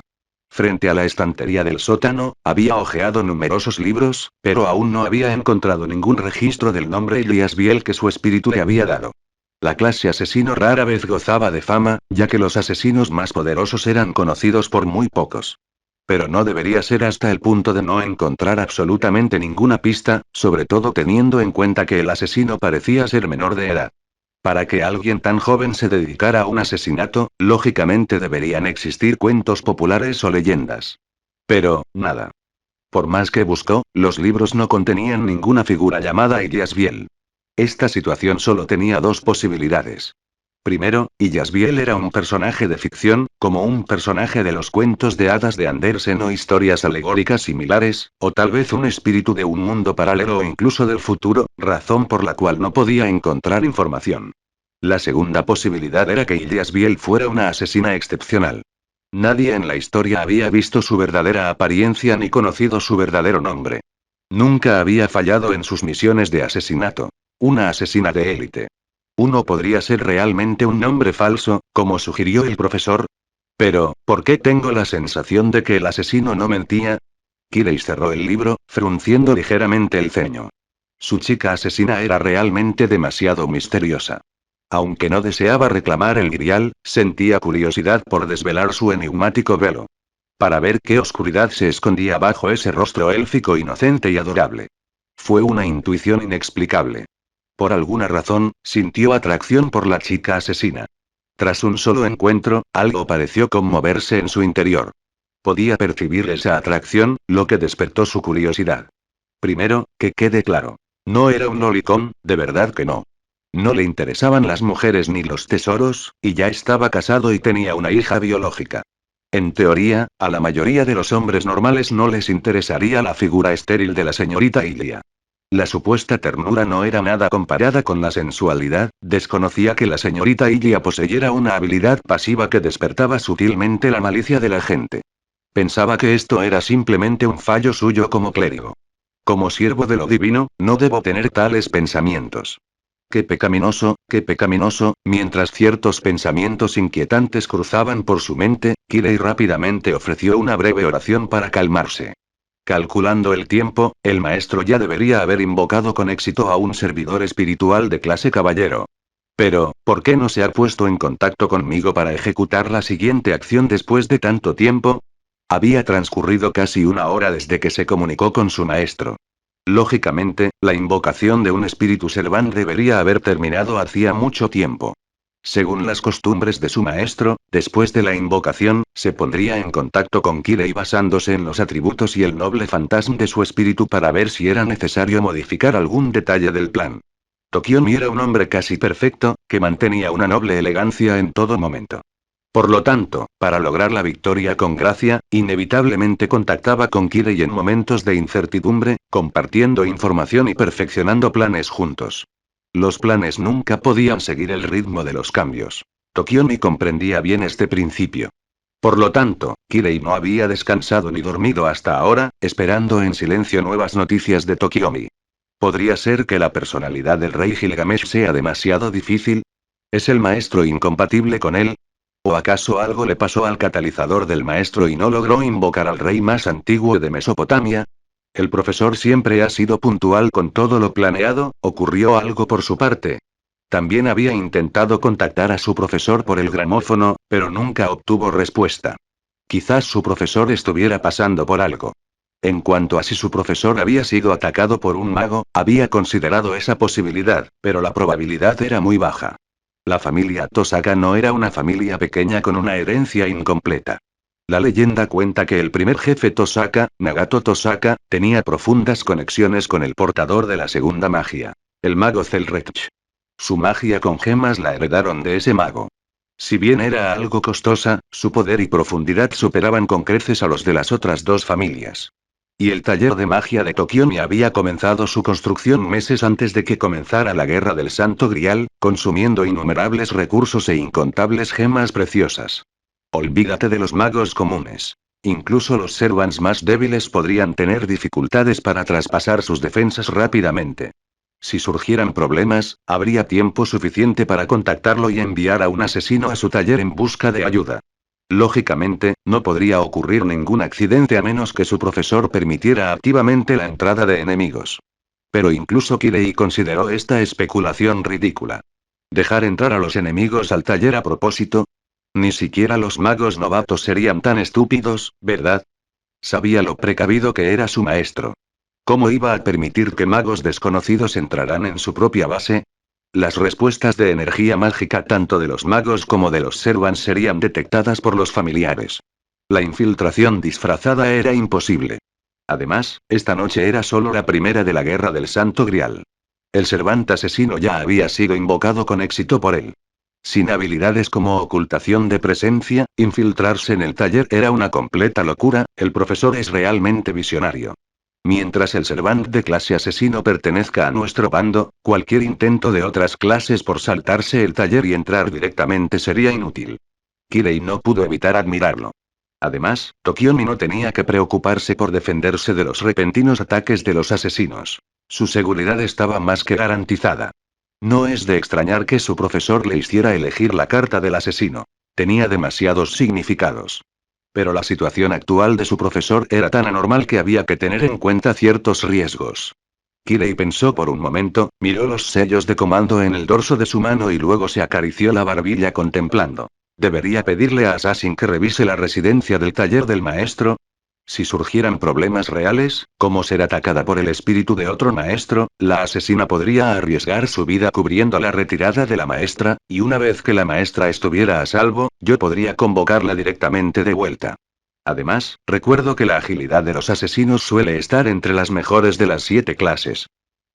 Speaker 1: Frente a la estantería del sótano, había hojeado numerosos libros, pero aún no había encontrado ningún registro del nombre Ilias Biel que su espíritu le había dado. La clase asesino rara vez gozaba de fama, ya que los asesinos más poderosos eran conocidos por muy pocos. Pero no debería ser hasta el punto de no encontrar absolutamente ninguna pista, sobre todo teniendo en cuenta que el asesino parecía ser menor de edad. Para que alguien tan joven se dedicara a un asesinato, lógicamente deberían existir cuentos populares o leyendas. Pero, nada. Por más que buscó, los libros no contenían ninguna figura llamada Biel. Esta situación solo tenía dos posibilidades. Primero, Biel era un personaje de ficción, como un personaje de los cuentos de hadas de Andersen o historias alegóricas similares, o tal vez un espíritu de un mundo paralelo o incluso del futuro, razón por la cual no podía encontrar información. La segunda posibilidad era que Biel fuera una asesina excepcional. Nadie en la historia había visto su verdadera apariencia ni conocido su verdadero nombre. Nunca había fallado en sus misiones de asesinato. Una asesina de élite. ¿Uno podría ser realmente un nombre falso, como sugirió el profesor? Pero, ¿por qué tengo la sensación de que el asesino no mentía? Kirei cerró el libro, frunciendo ligeramente el ceño. Su chica asesina era realmente demasiado misteriosa. Aunque no deseaba reclamar el grial, sentía curiosidad por desvelar su enigmático velo. Para ver qué oscuridad se escondía bajo ese rostro élfico inocente y adorable. Fue una intuición inexplicable. Por alguna razón, sintió atracción por la chica asesina. Tras un solo encuentro, algo pareció conmoverse en su interior. Podía percibir esa atracción, lo que despertó su curiosidad. Primero, que quede claro. No era un lolicón, de verdad que no. No le interesaban las mujeres ni los tesoros, y ya estaba casado y tenía una hija biológica. En teoría, a la mayoría de los hombres normales no les interesaría la figura estéril de la señorita Ilia. La supuesta ternura no era nada comparada con la sensualidad, desconocía que la señorita Ilia poseyera una habilidad pasiva que despertaba sutilmente la malicia de la gente. Pensaba que esto era simplemente un fallo suyo como clérigo. Como siervo de lo divino, no debo tener tales pensamientos. Qué pecaminoso, mientras ciertos pensamientos inquietantes cruzaban por su mente, Kirei rápidamente ofreció una breve oración para calmarse. Calculando el tiempo, el maestro ya debería haber invocado con éxito a un servidor espiritual de clase caballero. Pero, ¿por qué no se ha puesto en contacto conmigo para ejecutar la siguiente acción después de tanto tiempo? Había transcurrido casi una hora desde que se comunicó con su maestro. Lógicamente, la invocación de un espíritu serván debería haber terminado hacía mucho tiempo. Según las costumbres de su maestro, después de la invocación, se pondría en contacto con Kirei basándose en los atributos y el noble fantasma de su espíritu para ver si era necesario modificar algún detalle del plan. Tokiomi era un hombre casi perfecto, que mantenía una noble elegancia en todo momento. Por lo tanto, para lograr la victoria con gracia, inevitablemente contactaba con Kirei en momentos de incertidumbre, compartiendo información y perfeccionando planes juntos. Los planes nunca podían seguir el ritmo de los cambios. Tokiomi comprendía bien este principio. Por lo tanto, Kirei no había descansado ni dormido hasta ahora, esperando en silencio nuevas noticias de Tokiomi. ¿Podría ser que la personalidad del rey Gilgamesh sea demasiado difícil? ¿Es el maestro incompatible con él? ¿O acaso algo le pasó al catalizador del maestro y no logró invocar al rey más antiguo de Mesopotamia? El profesor siempre ha sido puntual con todo lo planeado, ¿ocurrió algo por su parte? También había intentado contactar a su profesor por el gramófono, pero nunca obtuvo respuesta. Quizás su profesor estuviera pasando por algo. En cuanto a si su profesor había sido atacado por un mago, había considerado esa posibilidad, pero la probabilidad era muy baja. La familia Tosaka no era una familia pequeña con una herencia incompleta. La leyenda cuenta que el primer jefe Tosaka, Nagato Tosaka, tenía profundas conexiones con el portador de la segunda magia, el mago Zelrech. Su magia con gemas la heredaron de ese mago. Si bien era algo costosa, su poder y profundidad superaban con creces a los de las otras dos familias. Y el taller de magia de Tokiomi había comenzado su construcción meses antes de que comenzara la guerra del Santo Grial, consumiendo innumerables recursos e incontables gemas preciosas. Olvídate de los magos comunes. Incluso los servants más débiles podrían tener dificultades para traspasar sus defensas rápidamente. Si surgieran problemas, habría tiempo suficiente para contactarlo y enviar a un asesino a su taller en busca de ayuda. Lógicamente, no podría ocurrir ningún accidente a menos que su profesor permitiera activamente la entrada de enemigos. Pero incluso Kirei consideró esta especulación ridícula. ¿Dejar entrar a los enemigos al taller a propósito? Ni siquiera los magos novatos serían tan estúpidos, ¿verdad? Sabía lo precavido que era su maestro. ¿Cómo iba a permitir que magos desconocidos entraran en su propia base? Las respuestas de energía mágica tanto de los magos como de los servants serían detectadas por los familiares. La infiltración disfrazada era imposible. Además, esta noche era solo la primera de la guerra del Santo Grial. El servant asesino ya había sido invocado con éxito por él. Sin habilidades como ocultación de presencia, infiltrarse en el taller era una completa locura. El profesor es realmente visionario. Mientras el servant de clase asesino pertenezca a nuestro bando, cualquier intento de otras clases por saltarse el taller y entrar directamente sería inútil. Kirei no pudo evitar admirarlo. Además, Tokiomi no tenía que preocuparse por defenderse de los repentinos ataques de los asesinos. Su seguridad estaba más que garantizada. No es de extrañar que su profesor le hiciera elegir la carta del asesino. Tenía demasiados significados. Pero la situación actual de su profesor era tan anormal que había que tener en cuenta ciertos riesgos. Kirei pensó por un momento, miró los sellos de comando en el dorso de su mano y luego se acarició la barbilla contemplando. ¿Debería pedirle a Assassin que revise la residencia del taller del maestro? Si surgieran problemas reales, como ser atacada por el espíritu de otro maestro, la asesina podría arriesgar su vida cubriendo la retirada de la maestra, y una vez que la maestra estuviera a salvo, yo podría convocarla directamente de vuelta. Además, recuerdo que la agilidad de los asesinos suele estar entre las mejores de las 7 clases.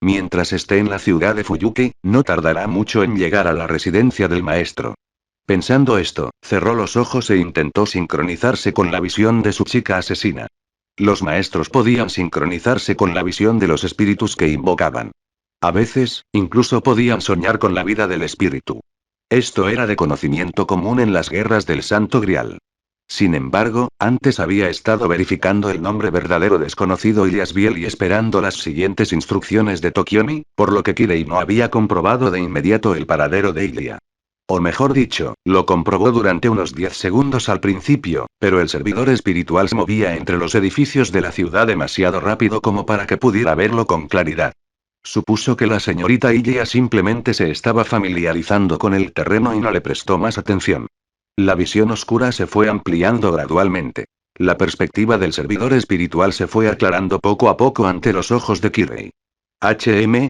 Speaker 1: Mientras esté en la ciudad de Fuyuki, no tardará mucho en llegar a la residencia del maestro. Pensando esto, cerró los ojos e intentó sincronizarse con la visión de su chica asesina. Los maestros podían sincronizarse con la visión de los espíritus que invocaban. A veces, incluso podían soñar con la vida del espíritu. Esto era de conocimiento común en las guerras del Santo Grial. Sin embargo, antes había estado verificando el nombre verdadero desconocido Ilias Biel y esperando las siguientes instrucciones de Tokiomi, por lo que Kirei no había comprobado de inmediato el paradero de Ilia. O mejor dicho, lo comprobó durante unos 10 segundos al principio, pero el servidor espiritual se movía entre los edificios de la ciudad demasiado rápido como para que pudiera verlo con claridad. Supuso que la señorita Ilia simplemente se estaba familiarizando con el terreno y no le prestó más atención. La visión oscura se fue ampliando gradualmente. La perspectiva del servidor espiritual se fue aclarando poco a poco ante los ojos de Kirei. HM.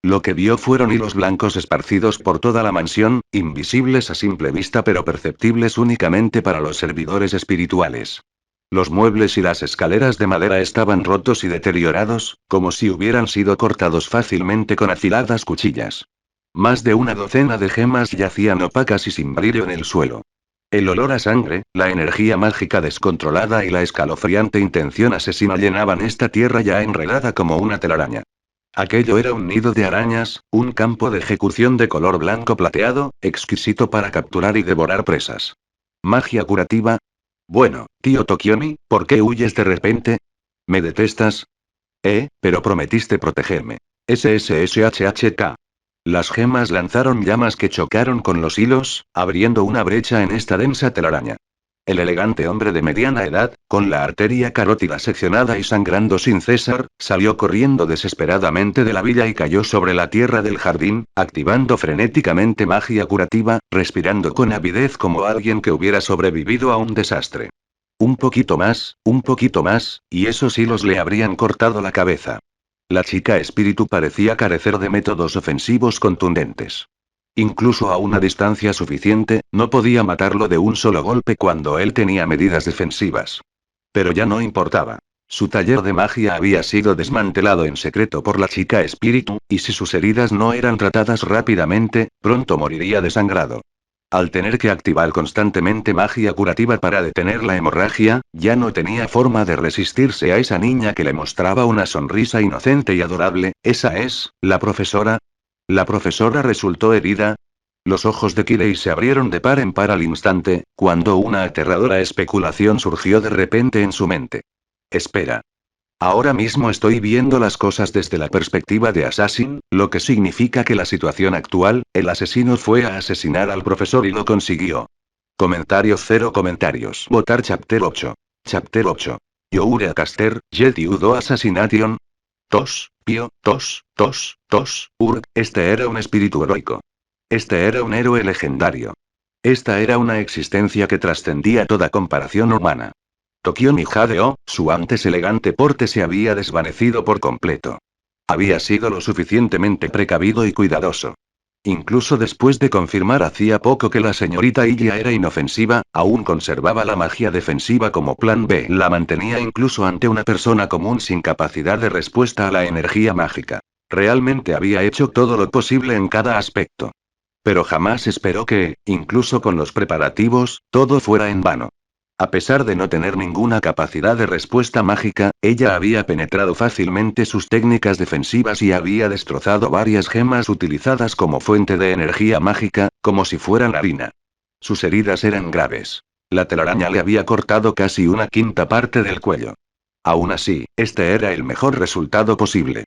Speaker 1: Lo que vio fueron hilos blancos esparcidos por toda la mansión, invisibles a simple vista pero perceptibles únicamente para los servidores espirituales. Los muebles y las escaleras de madera estaban rotos y deteriorados, como si hubieran sido cortados fácilmente con afiladas cuchillas. Más de una docena de gemas yacían opacas y sin brillo en el suelo. El olor a sangre, la energía mágica descontrolada y la escalofriante intención asesina llenaban esta tierra ya enredada como una telaraña. Aquello era un nido de arañas, un campo de ejecución de color blanco plateado, exquisito para capturar y devorar presas. ¿Magia curativa? Bueno, tío Tokiomi, ¿por qué huyes de repente? ¿Me detestas? Pero prometiste protegerme. SSSHHK. Las gemas lanzaron llamas que chocaron con los hilos, abriendo una brecha en esta densa telaraña. El elegante hombre de mediana edad, con la arteria carótida seccionada y sangrando sin cesar, salió corriendo desesperadamente de la villa y cayó sobre la tierra del jardín, activando frenéticamente magia curativa, respirando con avidez como alguien que hubiera sobrevivido a un desastre. Un poquito más, y esos hilos le habrían cortado la cabeza. La chica espíritu parecía carecer de métodos ofensivos contundentes. Incluso a una distancia suficiente, no podía matarlo de un solo golpe cuando él tenía medidas defensivas. Pero ya no importaba. Su taller de magia había sido desmantelado en secreto por la chica espíritu, y si sus heridas no eran tratadas rápidamente, pronto moriría desangrado. Al tener que activar constantemente magia curativa para detener la hemorragia, ya no tenía forma de resistirse a esa niña que le mostraba una sonrisa inocente y adorable. ¿Esa es, la profesora? ¿La profesora resultó herida? Los ojos de Kirei se abrieron de par en par al instante, cuando una aterradora especulación surgió de repente en su mente. Espera. Ahora mismo estoy viendo las cosas desde la perspectiva de Assassin, lo que significa que la situación actual, el asesino fue a asesinar al profesor y lo consiguió. Comentario cero comentarios. Votar Chapter 8. Chapter 8. Youre Caster, Yeti Udo Assassination. Tos, Pio, Tos, Tos, Tos, Urg, este era un espíritu heroico. Este era un héroe legendario. Esta era una existencia que trascendía toda comparación humana. Tokiomi Jadeo, su antes elegante porte se había desvanecido por completo. Había sido lo suficientemente precavido y cuidadoso. Incluso después de confirmar hacía poco que la señorita Ilya era inofensiva, aún conservaba la magia defensiva como plan B. La mantenía incluso ante una persona común sin capacidad de respuesta a la energía mágica. Realmente había hecho todo lo posible en cada aspecto. Pero jamás esperó que, incluso con los preparativos, todo fuera en vano. A pesar de no tener ninguna capacidad de respuesta mágica, ella había penetrado fácilmente sus técnicas defensivas y había destrozado varias gemas utilizadas como fuente de energía mágica, como si fueran harina. Sus heridas eran graves. La telaraña le había cortado casi una quinta parte del cuello. Aún así, este era el mejor resultado posible.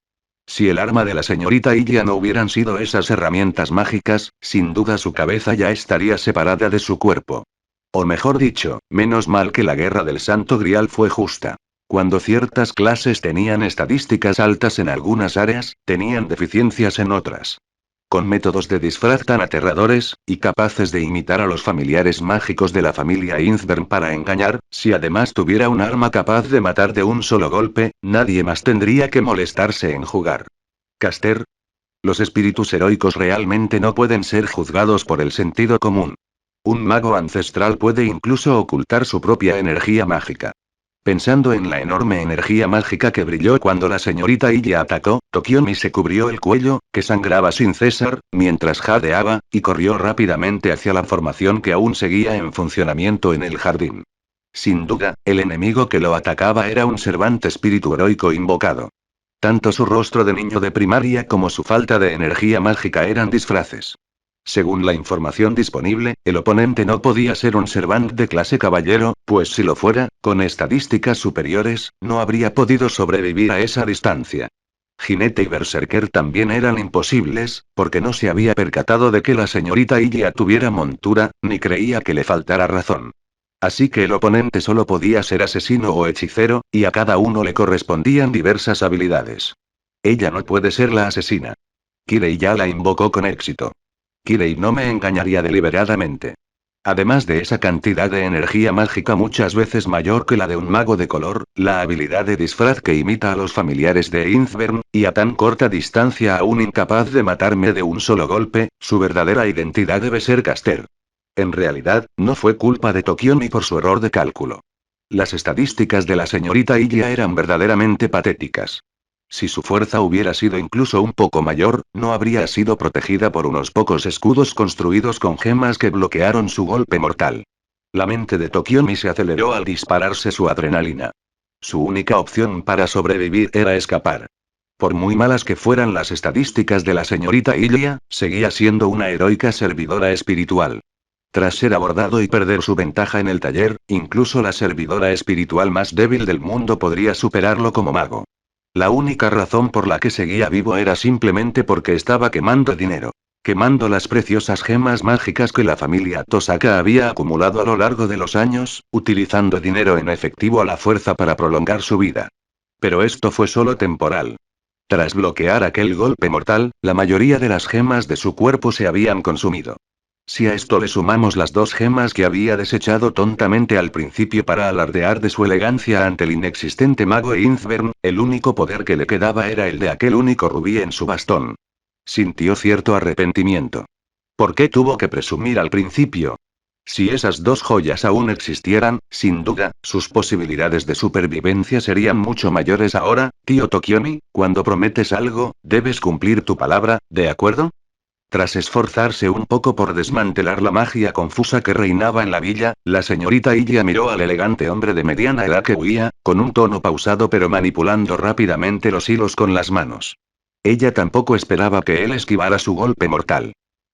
Speaker 1: Si el arma de la señorita Ilya no hubieran sido esas herramientas mágicas, sin duda su cabeza ya estaría separada de su cuerpo. O mejor dicho, menos mal que la guerra del Santo Grial fue justa. Cuando ciertas clases tenían estadísticas altas en algunas áreas, tenían deficiencias en otras. Con métodos de disfraz tan aterradores, y capaces de imitar a los familiares mágicos de la familia Innsbern para engañar, si además tuviera un arma capaz de matar de un solo golpe, nadie más tendría que molestarse en jugar. Caster. Los espíritus heroicos realmente no pueden ser juzgados por el sentido común. Un mago ancestral puede incluso ocultar su propia energía mágica. Pensando en la enorme energía mágica que brilló cuando la señorita Ilya atacó, Tokiomi se cubrió el cuello, que sangraba sin cesar, mientras jadeaba, y corrió rápidamente hacia la formación que aún seguía en funcionamiento en el jardín. Sin duda, el enemigo que lo atacaba era un servante espíritu heroico invocado. Tanto su rostro de niño de primaria como su falta de energía mágica eran disfraces. Según la información disponible, el oponente no podía ser un servant de clase caballero, pues si lo fuera, con estadísticas superiores, no habría podido sobrevivir a esa distancia. Jinete y berserker también eran imposibles, porque no se había percatado de que la señorita Ilya tuviera montura, ni creía que le faltara razón. Así que el oponente solo podía ser asesino o hechicero, y a cada uno le correspondían diversas habilidades. Ella no puede ser la asesina. Kirei ya la invocó con éxito. Kirei no me engañaría deliberadamente. Además de esa cantidad de energía mágica muchas veces mayor que la de un mago de color, la habilidad de disfraz que imita a los familiares de Innsbern, y a tan corta distancia aún incapaz de matarme de un solo golpe, su verdadera identidad debe ser Caster. En realidad, no fue culpa de Tokiomi por su error de cálculo. Las estadísticas de la señorita Ilya eran verdaderamente patéticas. Si su fuerza hubiera sido incluso un poco mayor, no habría sido protegida por unos pocos escudos construidos con gemas que bloquearon su golpe mortal. La mente de Tokiomi se aceleró al dispararse su adrenalina. Su única opción para sobrevivir era escapar. Por muy malas que fueran las estadísticas de la señorita Ilya, seguía siendo una heroica servidora espiritual. Tras ser abordado y perder su ventaja en el taller, incluso la servidora espiritual más débil del mundo podría superarlo como mago. La única razón por la que seguía vivo era simplemente porque estaba quemando dinero. Quemando las preciosas gemas mágicas que la familia Tosaka había acumulado a lo largo de los años, utilizando dinero en efectivo a la fuerza para prolongar su vida. Pero esto fue solo temporal. Tras bloquear aquel golpe mortal, la mayoría de las gemas de su cuerpo se habían consumido. Si a esto le sumamos las dos gemas que había desechado tontamente al principio para alardear de su elegancia ante el inexistente mago Innsbern, el único poder que le quedaba era el de aquel único rubí en su bastón. Sintió cierto arrepentimiento. ¿Por qué tuvo que presumir al principio? Si esas dos joyas aún existieran, sin duda, sus posibilidades de supervivencia serían mucho mayores ahora, tío Tokiomi, cuando prometes algo, debes cumplir tu palabra, ¿de acuerdo? Tras esforzarse un poco por desmantelar la magia confusa que reinaba en la villa, la señorita Ilya miró al elegante hombre de mediana edad que huía, con un tono pausado pero manipulando rápidamente los hilos con las manos. Ella tampoco esperaba que él esquivara su golpe mortal.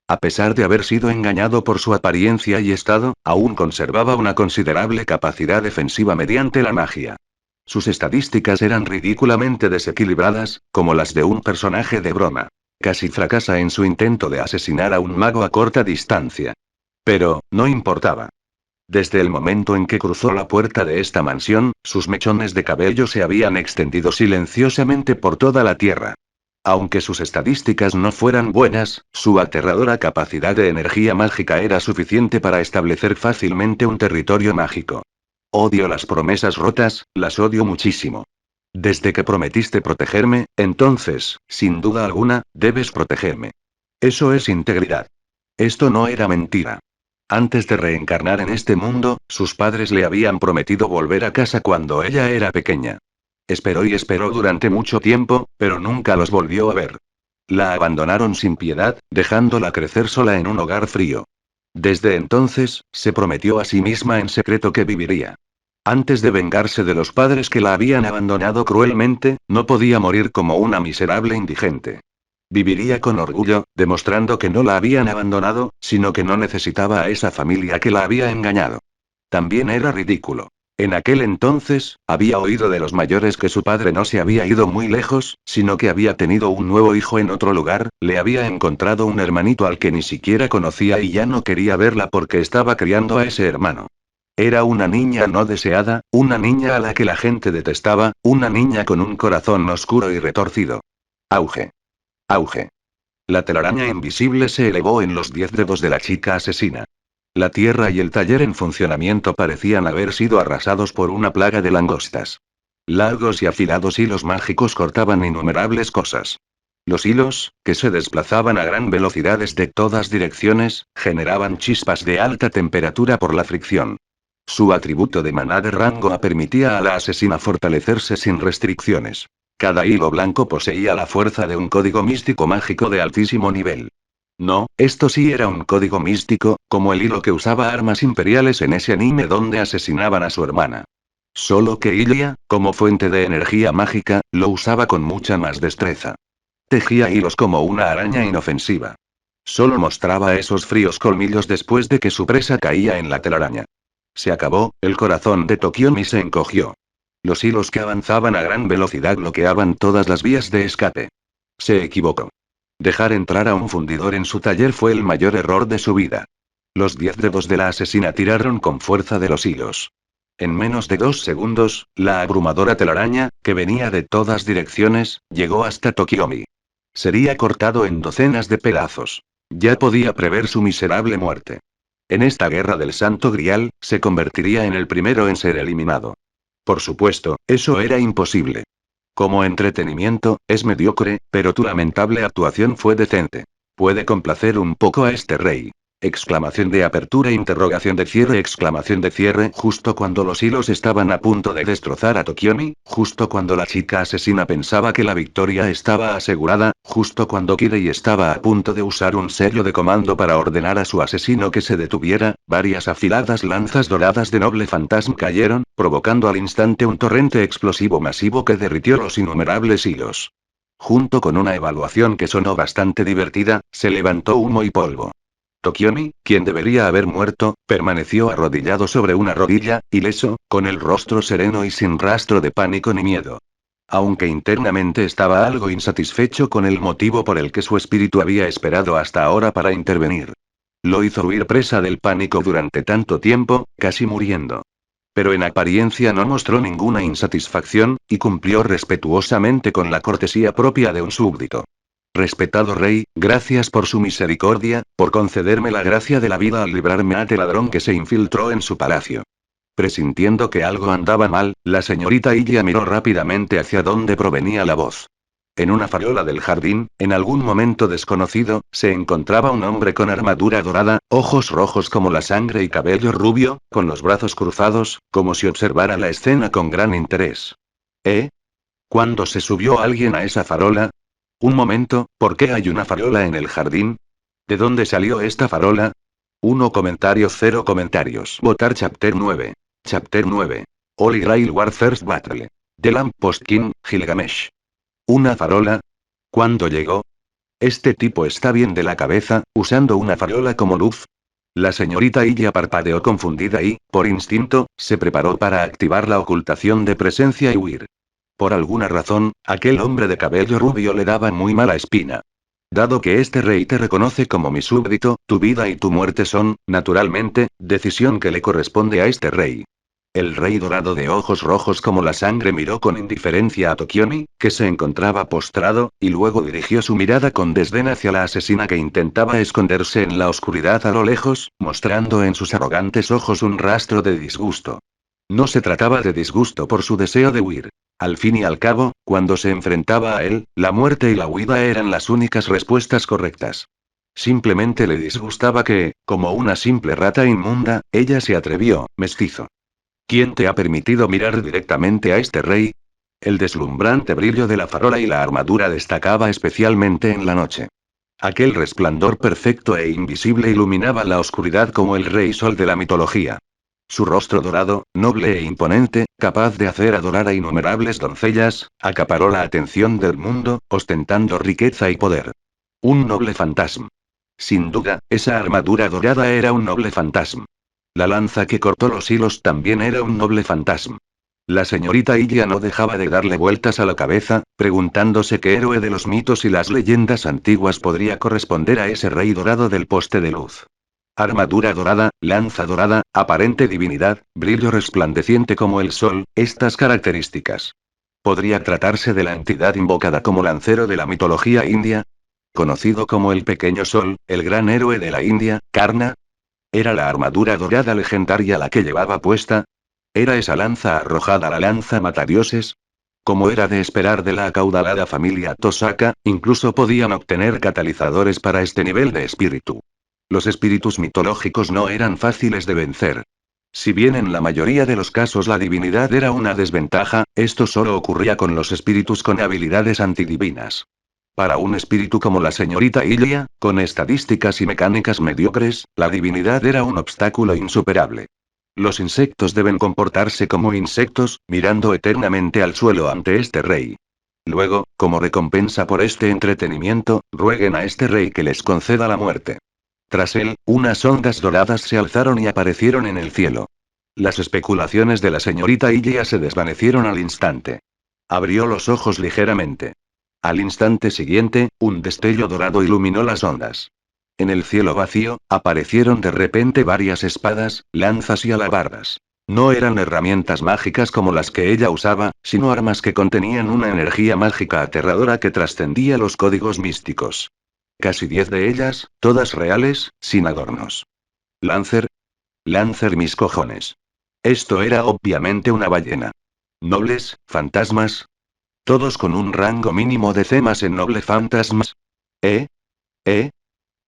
Speaker 1: A pesar de haber sido engañado por su apariencia y estado, aún conservaba una considerable capacidad defensiva mediante la magia. Sus estadísticas eran ridículamente desequilibradas, como las de un personaje de broma. Casi fracasa en su intento de asesinar a un mago a corta distancia. Pero, no importaba. Desde el momento en que cruzó la puerta de esta mansión, sus mechones de cabello se habían extendido silenciosamente por toda la tierra. Aunque sus estadísticas no fueran buenas, su aterradora capacidad de energía mágica era suficiente para establecer fácilmente un territorio mágico. Odio las promesas rotas, las odio muchísimo. Desde que prometiste protegerme, entonces, sin duda alguna, debes protegerme. Eso es integridad. Esto no era mentira. Antes de reencarnar en este mundo, sus padres le habían prometido volver a casa cuando ella era pequeña. Esperó y esperó durante mucho tiempo, pero nunca los volvió a ver. La abandonaron sin piedad, dejándola crecer sola en un hogar frío. Desde entonces, se prometió a sí misma en secreto que viviría. Antes de vengarse de los padres que la habían abandonado cruelmente, no podía morir como una miserable indigente. Viviría con orgullo, demostrando que no la habían abandonado, sino que no necesitaba a esa familia que la había engañado. También era ridículo. En aquel entonces, había oído de los mayores que su padre no se había ido muy lejos, sino que había tenido un nuevo hijo en otro lugar, le había encontrado un hermanito al que ni siquiera conocía y ya no quería verla porque estaba criando a ese hermano. Era una niña no deseada, una niña a la que la gente detestaba, una niña con un corazón oscuro y retorcido. Auge. Auge. La telaraña invisible se elevó en los 10 dedos de la chica asesina. La tierra y el taller en funcionamiento parecían haber sido arrasados por una plaga de langostas. Largos y afilados hilos mágicos cortaban innumerables cosas. Los hilos, que se desplazaban a gran velocidad desde todas direcciones, generaban chispas de alta temperatura por la fricción. Su atributo de maná de rango A permitía a la asesina fortalecerse sin restricciones. Cada hilo blanco poseía la fuerza de un código místico mágico de altísimo nivel. No, esto sí era un código místico, como el hilo que usaba armas imperiales en ese anime donde asesinaban a su hermana. Solo que Ilia, como fuente de energía mágica, lo usaba con mucha más destreza. Tejía hilos como una araña inofensiva. Solo mostraba esos fríos colmillos después de que su presa caía en la telaraña. Se acabó, el corazón de Tokiomi se encogió. Los hilos que avanzaban a gran velocidad bloqueaban todas las vías de escape. Se equivocó. Dejar entrar a un fundidor en su taller fue el mayor error de su vida. Los 10 dedos de la asesina tiraron con fuerza de los hilos. En menos de 2 segundos, la abrumadora telaraña, que venía de todas direcciones, llegó hasta Tokiomi. Sería cortado en docenas de pedazos. Ya podía prever su miserable muerte. En esta guerra del Santo Grial, se convertiría en el primero en ser eliminado. Por supuesto, eso era imposible. Como entretenimiento, es mediocre, pero tu lamentable actuación fue decente. Puede complacer un poco a este rey. Exclamación de apertura, interrogación de cierre, justo cuando los hilos estaban a punto de destrozar a Tokiomi, justo cuando la chica asesina pensaba que la victoria estaba asegurada, justo cuando Kirei estaba a punto de usar un sello de comando para ordenar a su asesino que se detuviera, varias afiladas lanzas doradas de noble fantasma cayeron, provocando al instante un torrente explosivo masivo que derritió los innumerables hilos. Junto con una evaluación que sonó bastante divertida, se levantó humo y polvo. Tokiomi, quien debería haber muerto, permaneció arrodillado sobre una rodilla, ileso, con el rostro sereno y sin rastro de pánico ni miedo. Aunque internamente estaba algo insatisfecho con el motivo por el que su espíritu había esperado hasta ahora para intervenir. Lo hizo huir presa del pánico durante tanto tiempo, casi muriendo. Pero en apariencia no mostró ninguna insatisfacción, y cumplió respetuosamente con la cortesía propia de un súbdito. Respetado rey, gracias por su misericordia, por concederme la gracia de la vida al librarme a este ladrón que se infiltró en su palacio. Presintiendo que algo andaba mal, la señorita Ilia miró rápidamente hacia donde provenía la voz. En una farola del jardín, en algún momento desconocido, se encontraba un hombre con armadura dorada, ojos rojos como la sangre y cabello rubio, con los brazos cruzados, como si observara la escena con gran interés. ¿Eh? ¿Cuándo se subió alguien a esa farola? Un momento, ¿por qué hay una farola en el jardín? ¿De dónde salió esta farola? 1 comentario 0 comentarios. Votar Chapter 9. Chapter 9. Holy Grail War First Battle. The Lamppost King, Gilgamesh. ¿Una farola? ¿Cuándo llegó? Este tipo está bien de la cabeza, usando una farola como luz. La señorita Ilya parpadeó confundida y, por instinto, se preparó para activar la ocultación de presencia y huir. Por alguna razón, aquel hombre de cabello rubio le daba muy mala espina. Dado que este rey te reconoce como mi súbdito, tu vida y tu muerte son, naturalmente, decisión que le corresponde a este rey. El rey dorado de ojos rojos como la sangre miró con indiferencia a Tokiomi, que se encontraba postrado, y luego dirigió su mirada con desdén hacia la asesina que intentaba esconderse en la oscuridad a lo lejos, mostrando en sus arrogantes ojos un rastro de disgusto. No se trataba de disgusto por su deseo de huir. Al fin y al cabo, cuando se enfrentaba a él, la muerte y la huida eran las únicas respuestas correctas. Simplemente le disgustaba que, como una simple rata inmunda, ella se atrevió, mestizo. ¿Quién te ha permitido mirar directamente a este rey? El deslumbrante brillo de la farola y la armadura destacaba especialmente en la noche. Aquel resplandor perfecto e invisible iluminaba la oscuridad como el rey sol de la mitología. Su rostro dorado, noble e imponente, capaz de hacer adorar a innumerables doncellas, acaparó la atención del mundo, ostentando riqueza y poder. Un noble fantasma. Sin duda, esa armadura dorada era un noble fantasma. La lanza que cortó los hilos también era un noble fantasma. La señorita Ilya no dejaba de darle vueltas a la cabeza, preguntándose qué héroe de los mitos y las leyendas antiguas podría corresponder a ese rey dorado del poste de luz. Armadura dorada, lanza dorada, aparente divinidad, brillo resplandeciente como el sol, estas características. ¿Podría tratarse de la entidad invocada como lancero de la mitología india? Conocido como el pequeño sol, el gran héroe de la India, Karna. ¿Era la armadura dorada legendaria la que llevaba puesta? ¿Era esa lanza arrojada la lanza matadioses? Como era de esperar de la acaudalada familia Tosaka, incluso podían obtener catalizadores para este nivel de espíritu. Los espíritus mitológicos no eran fáciles de vencer. Si bien en la mayoría de los casos la divinidad era una desventaja, esto solo ocurría con los espíritus con habilidades antidivinas. Para un espíritu como la señorita Ilya, con estadísticas y mecánicas mediocres, la divinidad era un obstáculo insuperable. Los insectos deben comportarse como insectos, mirando eternamente al suelo ante este rey. Luego, como recompensa por este entretenimiento, rueguen a este rey que les conceda la muerte. Tras él, unas ondas doradas se alzaron y aparecieron en el cielo. Las especulaciones de la señorita Ilya se desvanecieron al instante. Abrió los ojos ligeramente. Al instante siguiente, un destello dorado iluminó las ondas. En el cielo vacío, aparecieron de repente varias espadas, lanzas y alabardas. No eran herramientas mágicas como las que ella usaba, sino armas que contenían una energía mágica aterradora que trascendía los códigos místicos. Casi 10 de ellas, todas reales, sin adornos. Lancer. Lancer mis cojones. Esto era obviamente una ballena. Nobles, fantasmas. Todos con un rango mínimo de cemas en noble fantasmas. ¿Eh? ¿Eh?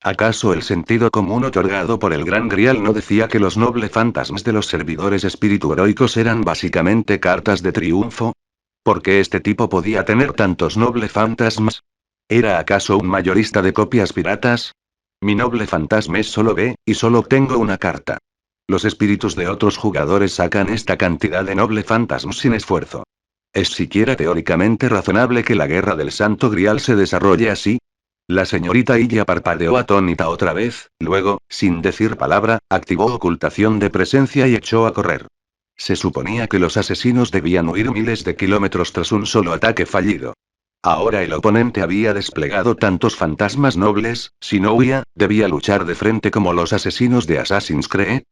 Speaker 1: ¿Acaso el sentido común otorgado por el Gran Grial no decía que los noble fantasmas de los servidores espíritu heroicos eran básicamente cartas de triunfo? ¿Por qué este tipo podía tener tantos noble fantasmas? ¿Era acaso un mayorista de copias piratas? Mi noble fantasma es solo B, y solo obtengo una carta. Los espíritus de otros jugadores sacan esta cantidad de noble fantasmas sin esfuerzo. ¿Es siquiera teóricamente razonable que la guerra del Santo Grial se desarrolle así? La señorita Ilya parpadeó atónita otra vez, luego, sin decir palabra, activó ocultación de presencia y echó a correr. Se suponía que los asesinos debían huir miles de kilómetros tras un solo ataque fallido. Ahora el oponente había desplegado tantos fantasmas nobles, si no huía, debía luchar de frente como los asesinos de Assassin's Creed.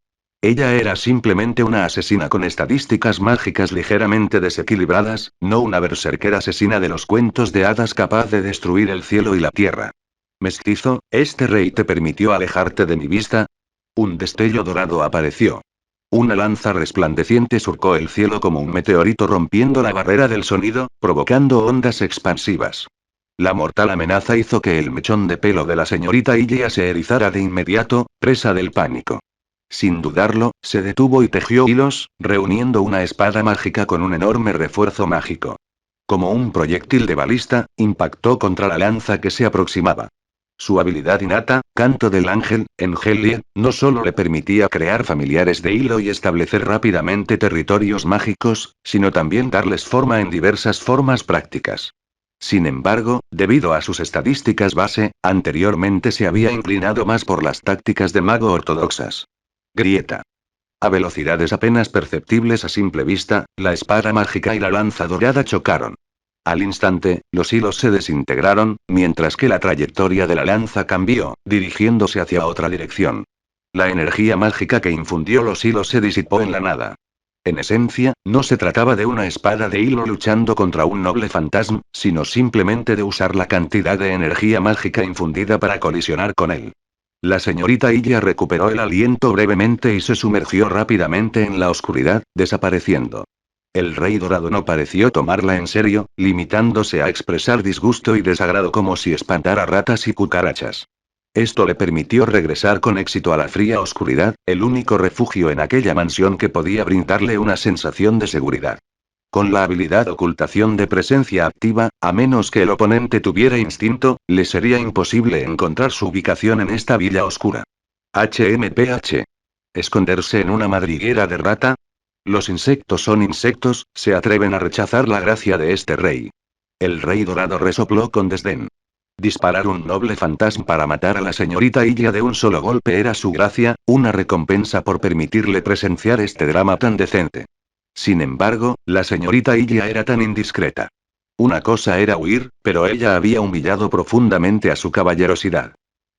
Speaker 1: Ella era simplemente una asesina con estadísticas mágicas ligeramente desequilibradas, no una berserker asesina de los cuentos de hadas capaz de destruir el cielo y la tierra. Mestizo, ¿este rey te permitió alejarte de mi vista? Un destello dorado apareció. Una lanza resplandeciente surcó el cielo como un meteorito rompiendo la barrera del sonido, provocando ondas expansivas. La mortal amenaza hizo que el mechón de pelo de la señorita Ilya se erizara de inmediato, presa del pánico. Sin dudarlo, se detuvo y tejió hilos, reuniendo una espada mágica con un enorme refuerzo mágico. Como un proyectil de balista, impactó contra la lanza que se aproximaba. Su habilidad innata, Canto del Ángel, en Hellier, no solo le permitía crear familiares de hilo y establecer rápidamente territorios mágicos, sino también darles forma en diversas formas prácticas. Sin embargo, debido a sus estadísticas base, anteriormente se había inclinado más por las tácticas de mago ortodoxas. Grieta. A velocidades apenas perceptibles a simple vista, la espada mágica y la lanza dorada chocaron. Al instante, los hilos se desintegraron, mientras que la trayectoria de la lanza cambió, dirigiéndose hacia otra dirección. La energía mágica que infundió los hilos se disipó en la nada. En esencia, no se trataba de una espada de hilo luchando contra un noble fantasma, sino simplemente de usar la cantidad de energía mágica infundida para colisionar con él. La señorita Illa recuperó el aliento brevemente y se sumergió rápidamente en la oscuridad, desapareciendo. El rey dorado no pareció tomarla en serio, limitándose a expresar disgusto y desagrado como si espantara ratas y cucarachas. Esto le permitió regresar con éxito a la fría oscuridad, el único refugio en aquella mansión que podía brindarle una sensación de seguridad. Con la habilidad ocultación de presencia activa, a menos que el oponente tuviera instinto, le sería imposible encontrar su ubicación en esta villa oscura. HMPH. ¿Esconderse en una madriguera de rata? Los insectos son insectos, se atreven a rechazar la gracia de este rey. El rey dorado resopló con desdén. Disparar un noble fantasma para matar a la señorita Illa de un solo golpe era su gracia, una recompensa por permitirle presenciar este drama tan decente. Sin embargo, la señorita Illa era tan indiscreta. Una cosa era huir, pero ella había humillado profundamente a su caballerosidad.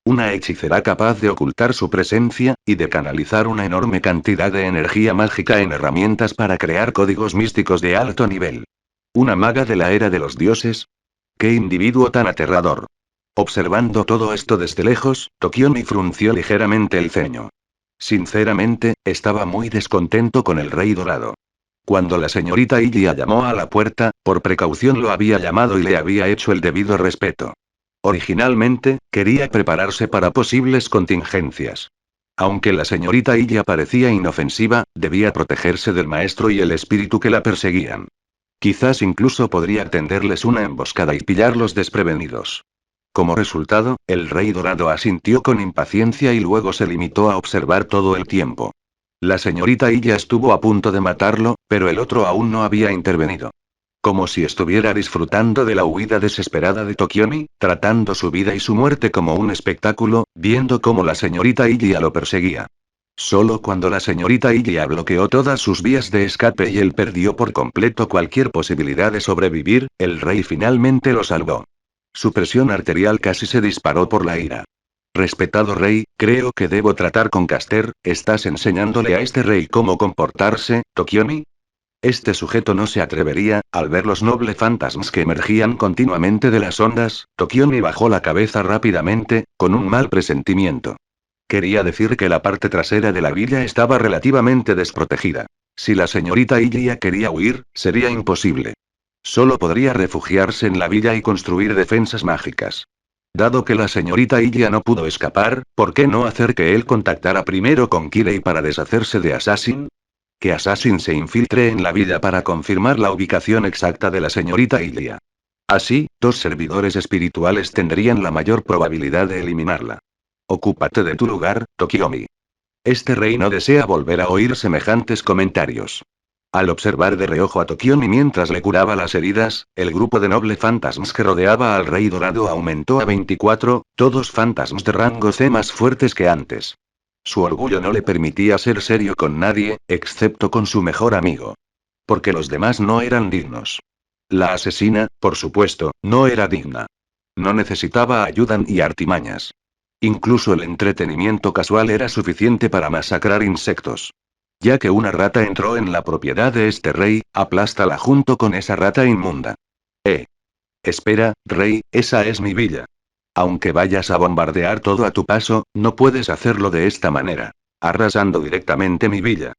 Speaker 1: Una hechicera capaz de ocultar su presencia, y de canalizar una enorme cantidad de energía mágica en herramientas para crear códigos místicos de alto nivel. Una maga de la era de los dioses. ¡Qué individuo tan aterrador! Observando todo esto desde lejos, Tokiomi frunció ligeramente el ceño. Sinceramente, estaba muy descontento con el rey dorado. Cuando la señorita Ilya llamó a la puerta, por precaución lo había llamado y le había hecho el debido respeto. Originalmente, quería prepararse para posibles contingencias. Aunque la señorita Ilya parecía inofensiva, debía protegerse del maestro y el espíritu que la perseguían. Quizás incluso podría tenderles una emboscada y pillarlos desprevenidos. Como resultado, el rey dorado asintió con impaciencia y luego se limitó a observar todo el tiempo. La señorita Illa estuvo a punto de matarlo, pero el otro aún no había intervenido. Como si estuviera disfrutando de la huida desesperada de Tokiomi, tratando su vida y su muerte como un espectáculo, viendo cómo la señorita Illa lo perseguía. Solo cuando la señorita Illa bloqueó todas sus vías de escape y él perdió por completo cualquier posibilidad de sobrevivir, el rey finalmente lo salvó. Su presión arterial casi se disparó por la ira. Respetado rey, creo que debo tratar con Caster. ¿Estás enseñándole a este rey cómo comportarse, Tokiomi? Este sujeto no se atrevería, al ver los nobles fantasmas que emergían continuamente de las ondas. Tokiomi bajó la cabeza rápidamente, con un mal presentimiento. Quería decir que la parte trasera de la villa estaba relativamente desprotegida. Si la señorita Ilya quería huir, sería imposible. Solo podría refugiarse en la villa y construir defensas mágicas. Dado que la señorita Ilya no pudo escapar, ¿por qué no hacer que él contactara primero con Kirei para deshacerse de Assassin? Que Assassin se infiltre en la villa para confirmar la ubicación exacta de la señorita Ilya. Así, dos servidores espirituales tendrían la mayor probabilidad de eliminarla. Ocúpate de tu lugar, Tokiomi. Este rey no desea volver a oír semejantes comentarios. Al observar de reojo a Tokiomi mientras le curaba las heridas, el grupo de noble fantasmas que rodeaba al rey dorado aumentó a 24, todos fantasmas de rango C más fuertes que antes. Su orgullo no le permitía ser serio con nadie, excepto con su mejor amigo. Porque los demás no eran dignos. La asesina, por supuesto, no era digna. No necesitaba ayuda ni artimañas. Incluso el entretenimiento casual era suficiente para masacrar insectos. Ya que una rata entró en la propiedad de este rey, aplástala junto con esa rata inmunda. Espera, rey, esa es mi villa. Aunque vayas a bombardear todo a tu paso, no puedes hacerlo de esta manera. Arrasando directamente mi villa.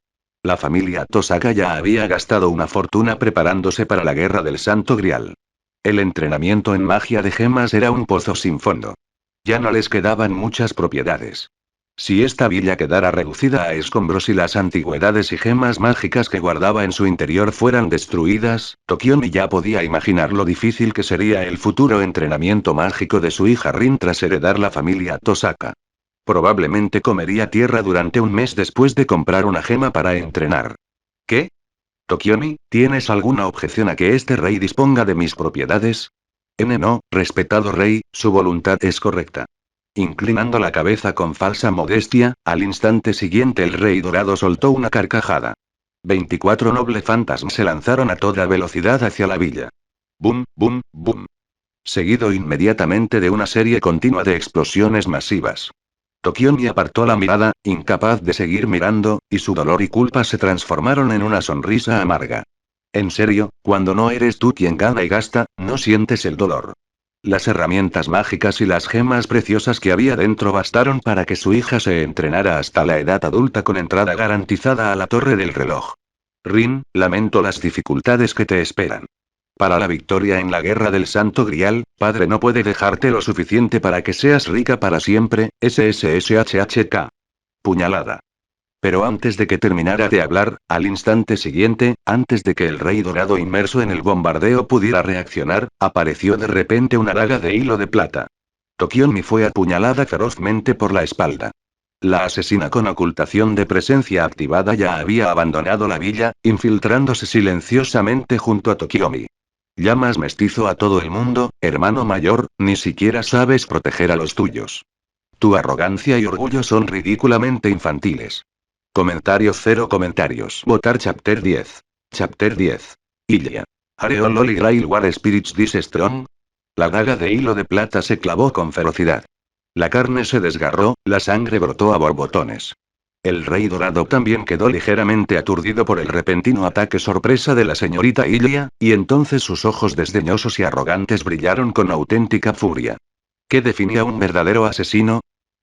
Speaker 1: La familia Tosaka ya había gastado una fortuna preparándose para la guerra del Santo Grial. El entrenamiento en magia de gemas era un pozo sin fondo. Ya no les quedaban muchas propiedades. Si esta villa quedara reducida a escombros y las antigüedades y gemas mágicas que guardaba en su interior fueran destruidas, Tokiomi ya podía imaginar lo difícil que sería el futuro entrenamiento mágico de su hija Rin tras heredar la familia Tosaka. Probablemente comería tierra durante un mes después de comprar una gema para entrenar. ¿Qué? Tokiomi, ¿tienes alguna objeción a que este rey disponga de mis propiedades? No, respetado rey, su voluntad es correcta. Inclinando la cabeza con falsa modestia, al instante siguiente el rey dorado soltó una carcajada. 24 noble fantasmas se lanzaron a toda velocidad hacia la villa. Boom, boom, boom. Seguido inmediatamente de una serie continua de explosiones masivas. Tokiomi apartó la mirada, incapaz de seguir mirando, y su dolor y culpa se transformaron en una sonrisa amarga. En serio, cuando no eres tú quien gana y gasta, no sientes el dolor. Las herramientas mágicas y las gemas preciosas que había dentro bastaron para que su hija se entrenara hasta la edad adulta con entrada garantizada a la torre del reloj. Rin, lamento las dificultades que te esperan. Para la victoria en la guerra del Santo Grial, padre no puede dejarte lo suficiente para que seas rica para siempre, SSSHHK. Puñalada. Pero antes de que terminara de hablar, al instante siguiente, antes de que el rey dorado inmerso en el bombardeo pudiera reaccionar, apareció de repente una daga de hilo de plata. Tokiomi fue apuñalada ferozmente por la espalda. La asesina con ocultación de presencia activada ya había abandonado la villa, infiltrándose silenciosamente junto a Tokiomi. Llamas mestizo a todo el mundo, hermano mayor, ni siquiera sabes proteger a los tuyos. Tu arrogancia y orgullo son ridículamente infantiles. Comentario cero comentarios. Votar Chapter 10. Chapter 10. Ilya. Areol Holy Grail War Spirits This Strong. La daga de hilo de plata se clavó con ferocidad. La carne se desgarró, la sangre brotó a borbotones. El rey dorado también quedó ligeramente aturdido por el repentino ataque sorpresa de la señorita Ilya, y entonces sus ojos desdeñosos y arrogantes brillaron con auténtica furia. ¿Qué definía un verdadero asesino?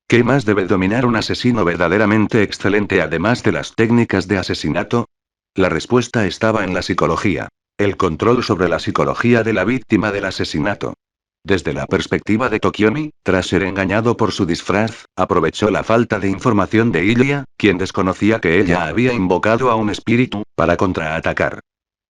Speaker 1: ¿Qué más debe dominar un asesino verdaderamente excelente además de las técnicas de asesinato? La respuesta estaba en la psicología. El control sobre la psicología de la víctima del asesinato. Desde la perspectiva de Tokiomi, tras ser engañado por su disfraz, aprovechó la falta de información de Ilya, quien desconocía que ella había invocado a un espíritu, para contraatacar.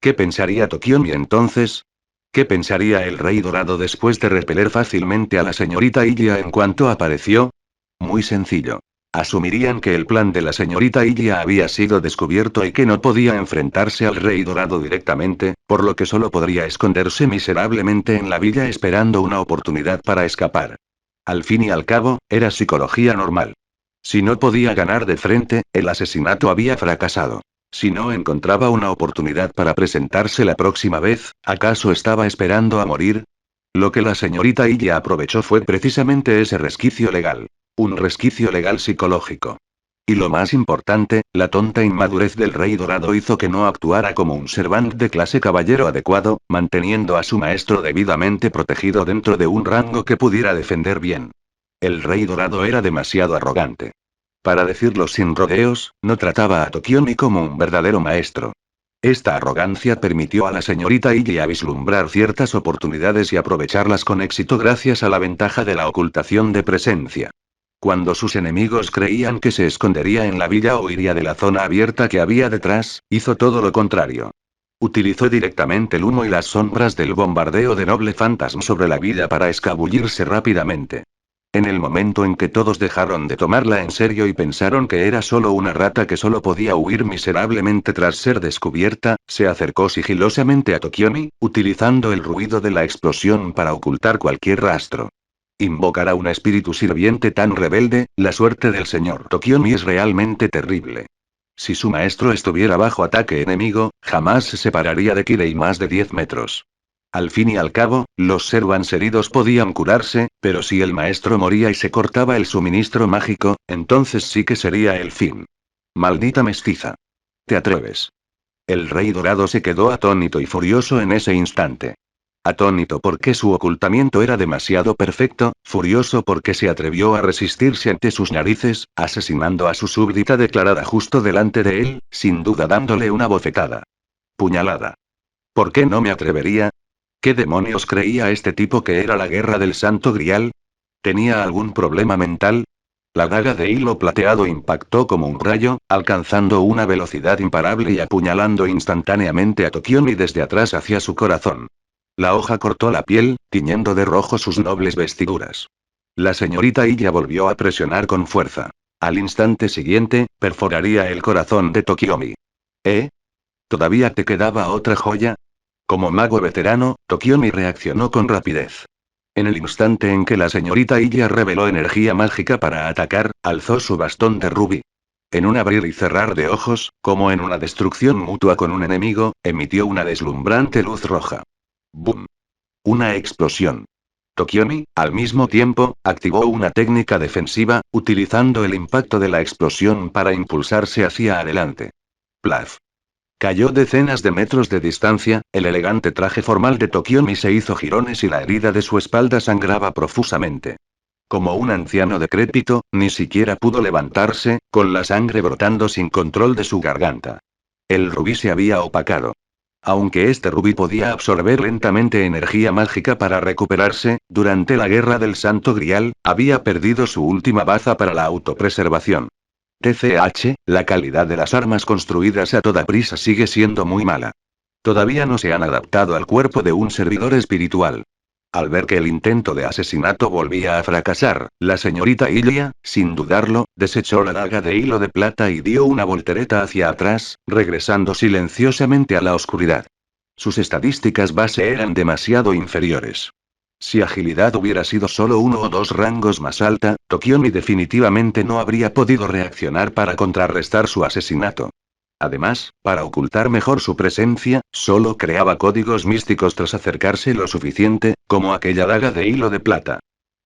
Speaker 1: ¿Qué pensaría Tokiomi entonces? ¿Qué pensaría el rey dorado después de repeler fácilmente a la señorita Ilya en cuanto apareció? Muy sencillo. Asumirían que el plan de la señorita Ilya había sido descubierto y que no podía enfrentarse al rey dorado directamente, por lo que solo podría esconderse miserablemente en la villa esperando una oportunidad para escapar. Al fin y al cabo, era psicología normal. Si no podía ganar de frente, el asesinato había fracasado. Si no encontraba una oportunidad para presentarse la próxima vez, ¿acaso estaba esperando a morir? Lo que la señorita Ilya aprovechó fue precisamente ese resquicio legal. Un resquicio legal psicológico. Y lo más importante, la tonta inmadurez del rey dorado hizo que no actuara como un servant de clase caballero adecuado, manteniendo a su maestro debidamente protegido dentro de un rango que pudiera defender bien. El rey dorado era demasiado arrogante. Para decirlo sin rodeos, no trataba a Tokiomi como un verdadero maestro. Esta arrogancia permitió a la señorita Ilya vislumbrar ciertas oportunidades y aprovecharlas con éxito gracias a la ventaja de la ocultación de presencia. Cuando sus enemigos creían que se escondería en la villa o iría de la zona abierta que había detrás, hizo todo lo contrario. Utilizó directamente el humo y las sombras del bombardeo de Noble Phantasm sobre la villa para escabullirse rápidamente. En el momento en que todos dejaron de tomarla en serio y pensaron que era solo una rata que solo podía huir miserablemente tras ser descubierta, se acercó sigilosamente a Tokiomi, utilizando el ruido de la explosión para ocultar cualquier rastro. Invocar a un espíritu sirviente tan rebelde, la suerte del señor Tokiomi es realmente terrible. Si su maestro estuviera bajo ataque enemigo, jamás se separaría de Kirei más de 10 metros. Al fin y al cabo, los servants heridos podían curarse, pero si el maestro moría y se cortaba el suministro mágico, entonces sí que sería el fin. Maldita mestiza. ¿Te atreves? El rey dorado se quedó atónito y furioso en ese instante. Atónito porque su ocultamiento era demasiado perfecto, furioso porque se atrevió a resistirse ante sus narices, asesinando a su súbdita declarada justo delante de él, sin duda dándole una bofetada. Puñalada. ¿Por qué no me atrevería? ¿Qué demonios creía este tipo que era la guerra del Santo Grial? ¿Tenía algún problema mental? La daga de hilo plateado impactó como un rayo, alcanzando una velocidad imparable y apuñalando instantáneamente a Tokiomi desde atrás hacia su corazón. La hoja cortó la piel, tiñendo de rojo sus nobles vestiduras. La señorita Ilya volvió a presionar con fuerza. Al instante siguiente, perforaría el corazón de Tokiomi. ¿Eh? ¿Todavía te quedaba otra joya? Como mago veterano, Tokiomi reaccionó con rapidez. En el instante en que la señorita Iya reveló energía mágica para atacar, alzó su bastón de rubí. En un abrir y cerrar de ojos, como en una destrucción mutua con un enemigo, emitió una deslumbrante luz roja. ¡Bum! Una explosión. Tokiomi, al mismo tiempo, activó una técnica defensiva, utilizando el impacto de la explosión para impulsarse hacia adelante. Plaf. Cayó decenas de metros de distancia, el elegante traje formal de Tokiomi se hizo jirones y la herida de su espalda sangraba profusamente. Como un anciano decrépito, ni siquiera pudo levantarse, con la sangre brotando sin control de su garganta. El rubí se había opacado. Aunque este rubí podía absorber lentamente energía mágica para recuperarse, durante la guerra del Santo Grial, había perdido su última baza para la autopreservación. TCH, la calidad de las armas construidas a toda prisa sigue siendo muy mala. Todavía no se han adaptado al cuerpo de un servidor espiritual. Al ver que el intento de asesinato volvía a fracasar, la señorita Ilia, sin dudarlo, desechó la daga de hilo de plata y dio una voltereta hacia atrás, regresando silenciosamente a la oscuridad. Sus estadísticas base eran demasiado inferiores. Si agilidad hubiera sido solo uno o dos rangos más alta, Tokiomi definitivamente no habría podido reaccionar para contrarrestar su asesinato. Además, para ocultar mejor su presencia, solo creaba códigos místicos tras acercarse lo suficiente, como aquella daga de hilo de plata.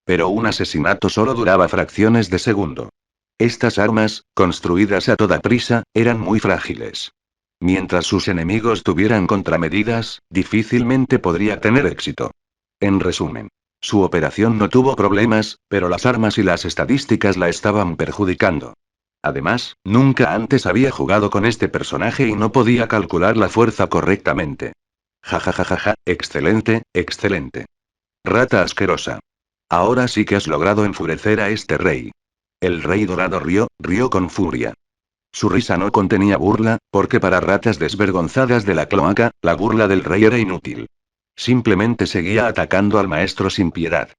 Speaker 1: Pero un asesinato solo duraba fracciones de segundo. Estas armas, construidas a toda prisa, eran muy frágiles. Mientras sus enemigos tuvieran contramedidas, difícilmente podría tener éxito. En resumen, su operación no tuvo problemas, pero las armas y las estadísticas la estaban perjudicando. Además, nunca antes había jugado con este personaje y no podía calcular la fuerza correctamente. Ja, excelente, excelente. Rata asquerosa. Ahora sí que has logrado enfurecer a este rey. El rey dorado rió con furia. Su risa no contenía burla, porque para ratas desvergonzadas de la cloaca, la burla del rey era inútil. Simplemente seguía atacando al maestro sin piedad.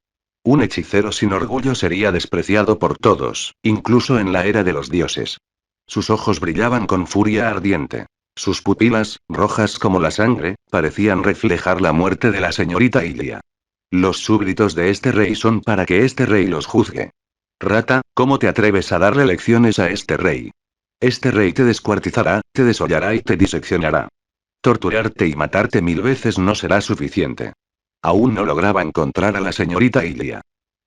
Speaker 1: Un hechicero sin orgullo sería despreciado por todos, incluso en la era de los dioses. Sus ojos brillaban con furia ardiente. Sus pupilas, rojas como la sangre, parecían reflejar la muerte de la señorita Ilia. Los súbditos de este rey son para que este rey los juzgue. Rata, ¿cómo te atreves a darle lecciones a este rey? Este rey te descuartizará, te desollará y te diseccionará. Torturarte y matarte 1000 veces no será suficiente. Aún no lograba encontrar a la señorita Ilia.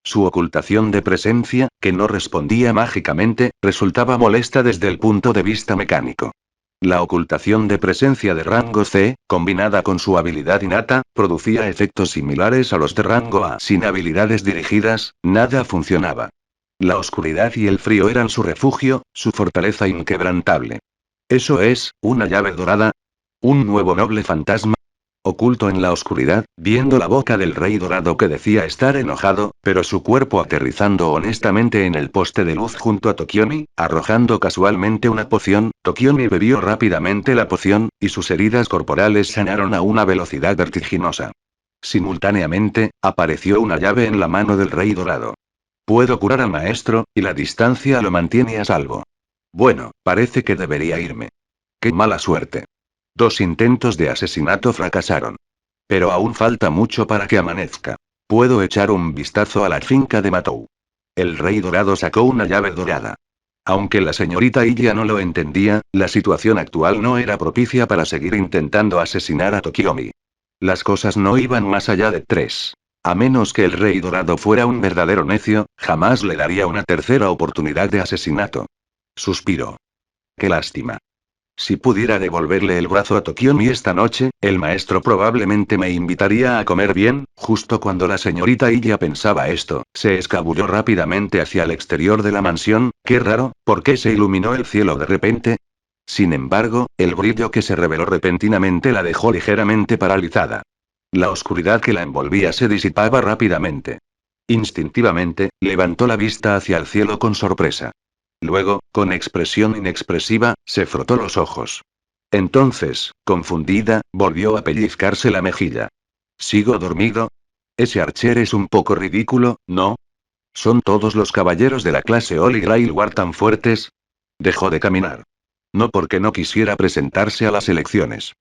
Speaker 1: Su ocultación de presencia, que no respondía mágicamente, resultaba molesta desde el punto de vista mecánico. La ocultación de presencia de rango C, combinada con su habilidad innata, producía efectos similares a los de rango A. Sin habilidades dirigidas, nada funcionaba. La oscuridad y el frío eran su refugio, su fortaleza inquebrantable. Eso es, una llave dorada. Un nuevo noble fantasma. Oculto en la oscuridad, viendo la boca del rey dorado que decía estar enojado, pero su cuerpo aterrizando honestamente en el poste de luz junto a Tokiomi, arrojando casualmente una poción, Tokiomi bebió rápidamente la poción, y sus heridas corporales sanaron a una velocidad vertiginosa. Simultáneamente, apareció una llave en la mano del rey dorado. Puedo curar al maestro, y la distancia lo mantiene a salvo. Bueno, parece que debería irme. ¡Qué mala suerte! 2 intentos de asesinato fracasaron. Pero aún falta mucho para que amanezca. Puedo echar un vistazo a la finca de Matou. El rey dorado sacó una llave dorada. Aunque la señorita Iya no lo entendía, la situación actual no era propicia para seguir intentando asesinar a Tokiomi. Las cosas no iban más allá de 3. A menos que el rey dorado fuera un verdadero necio, jamás le daría una tercera oportunidad de asesinato. Suspiró. Qué lástima. Si pudiera devolverle el brazo a Tokiomi esta noche, el maestro probablemente me invitaría a comer bien. Justo cuando la señorita Iya pensaba esto, se escabulló rápidamente hacia el exterior de la mansión. Qué raro, ¿por qué se iluminó el cielo de repente? Sin embargo, el brillo que se reveló repentinamente la dejó ligeramente paralizada. La oscuridad que la envolvía se disipaba rápidamente. Instintivamente, levantó la vista hacia el cielo con sorpresa. Luego, con expresión inexpresiva, se frotó los ojos. Entonces, confundida, volvió a pellizcarse la mejilla. ¿Sigo dormido? Ese archer es un poco ridículo, ¿no? ¿Son todos los caballeros de la clase Holy Grail War tan fuertes? Dejó de caminar. No porque no quisiera presentarse a las elecciones.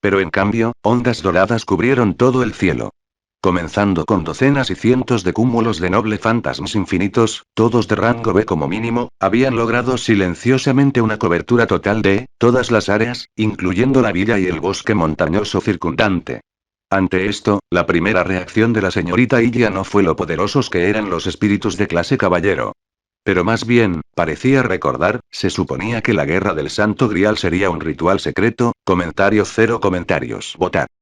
Speaker 1: Pero en cambio, ondas doradas cubrieron todo el cielo. Comenzando con docenas y cientos de cúmulos de noble fantasmas infinitos, todos de rango B como mínimo, habían logrado silenciosamente una cobertura total de todas las áreas, incluyendo la villa y el bosque montañoso circundante. Ante esto, la primera reacción de la señorita Ilya no fue lo poderosos que eran los espíritus de clase caballero. Pero más bien, parecía recordar, se suponía que la guerra del Santo Grial sería un ritual secreto, comentario cero comentarios. Votar.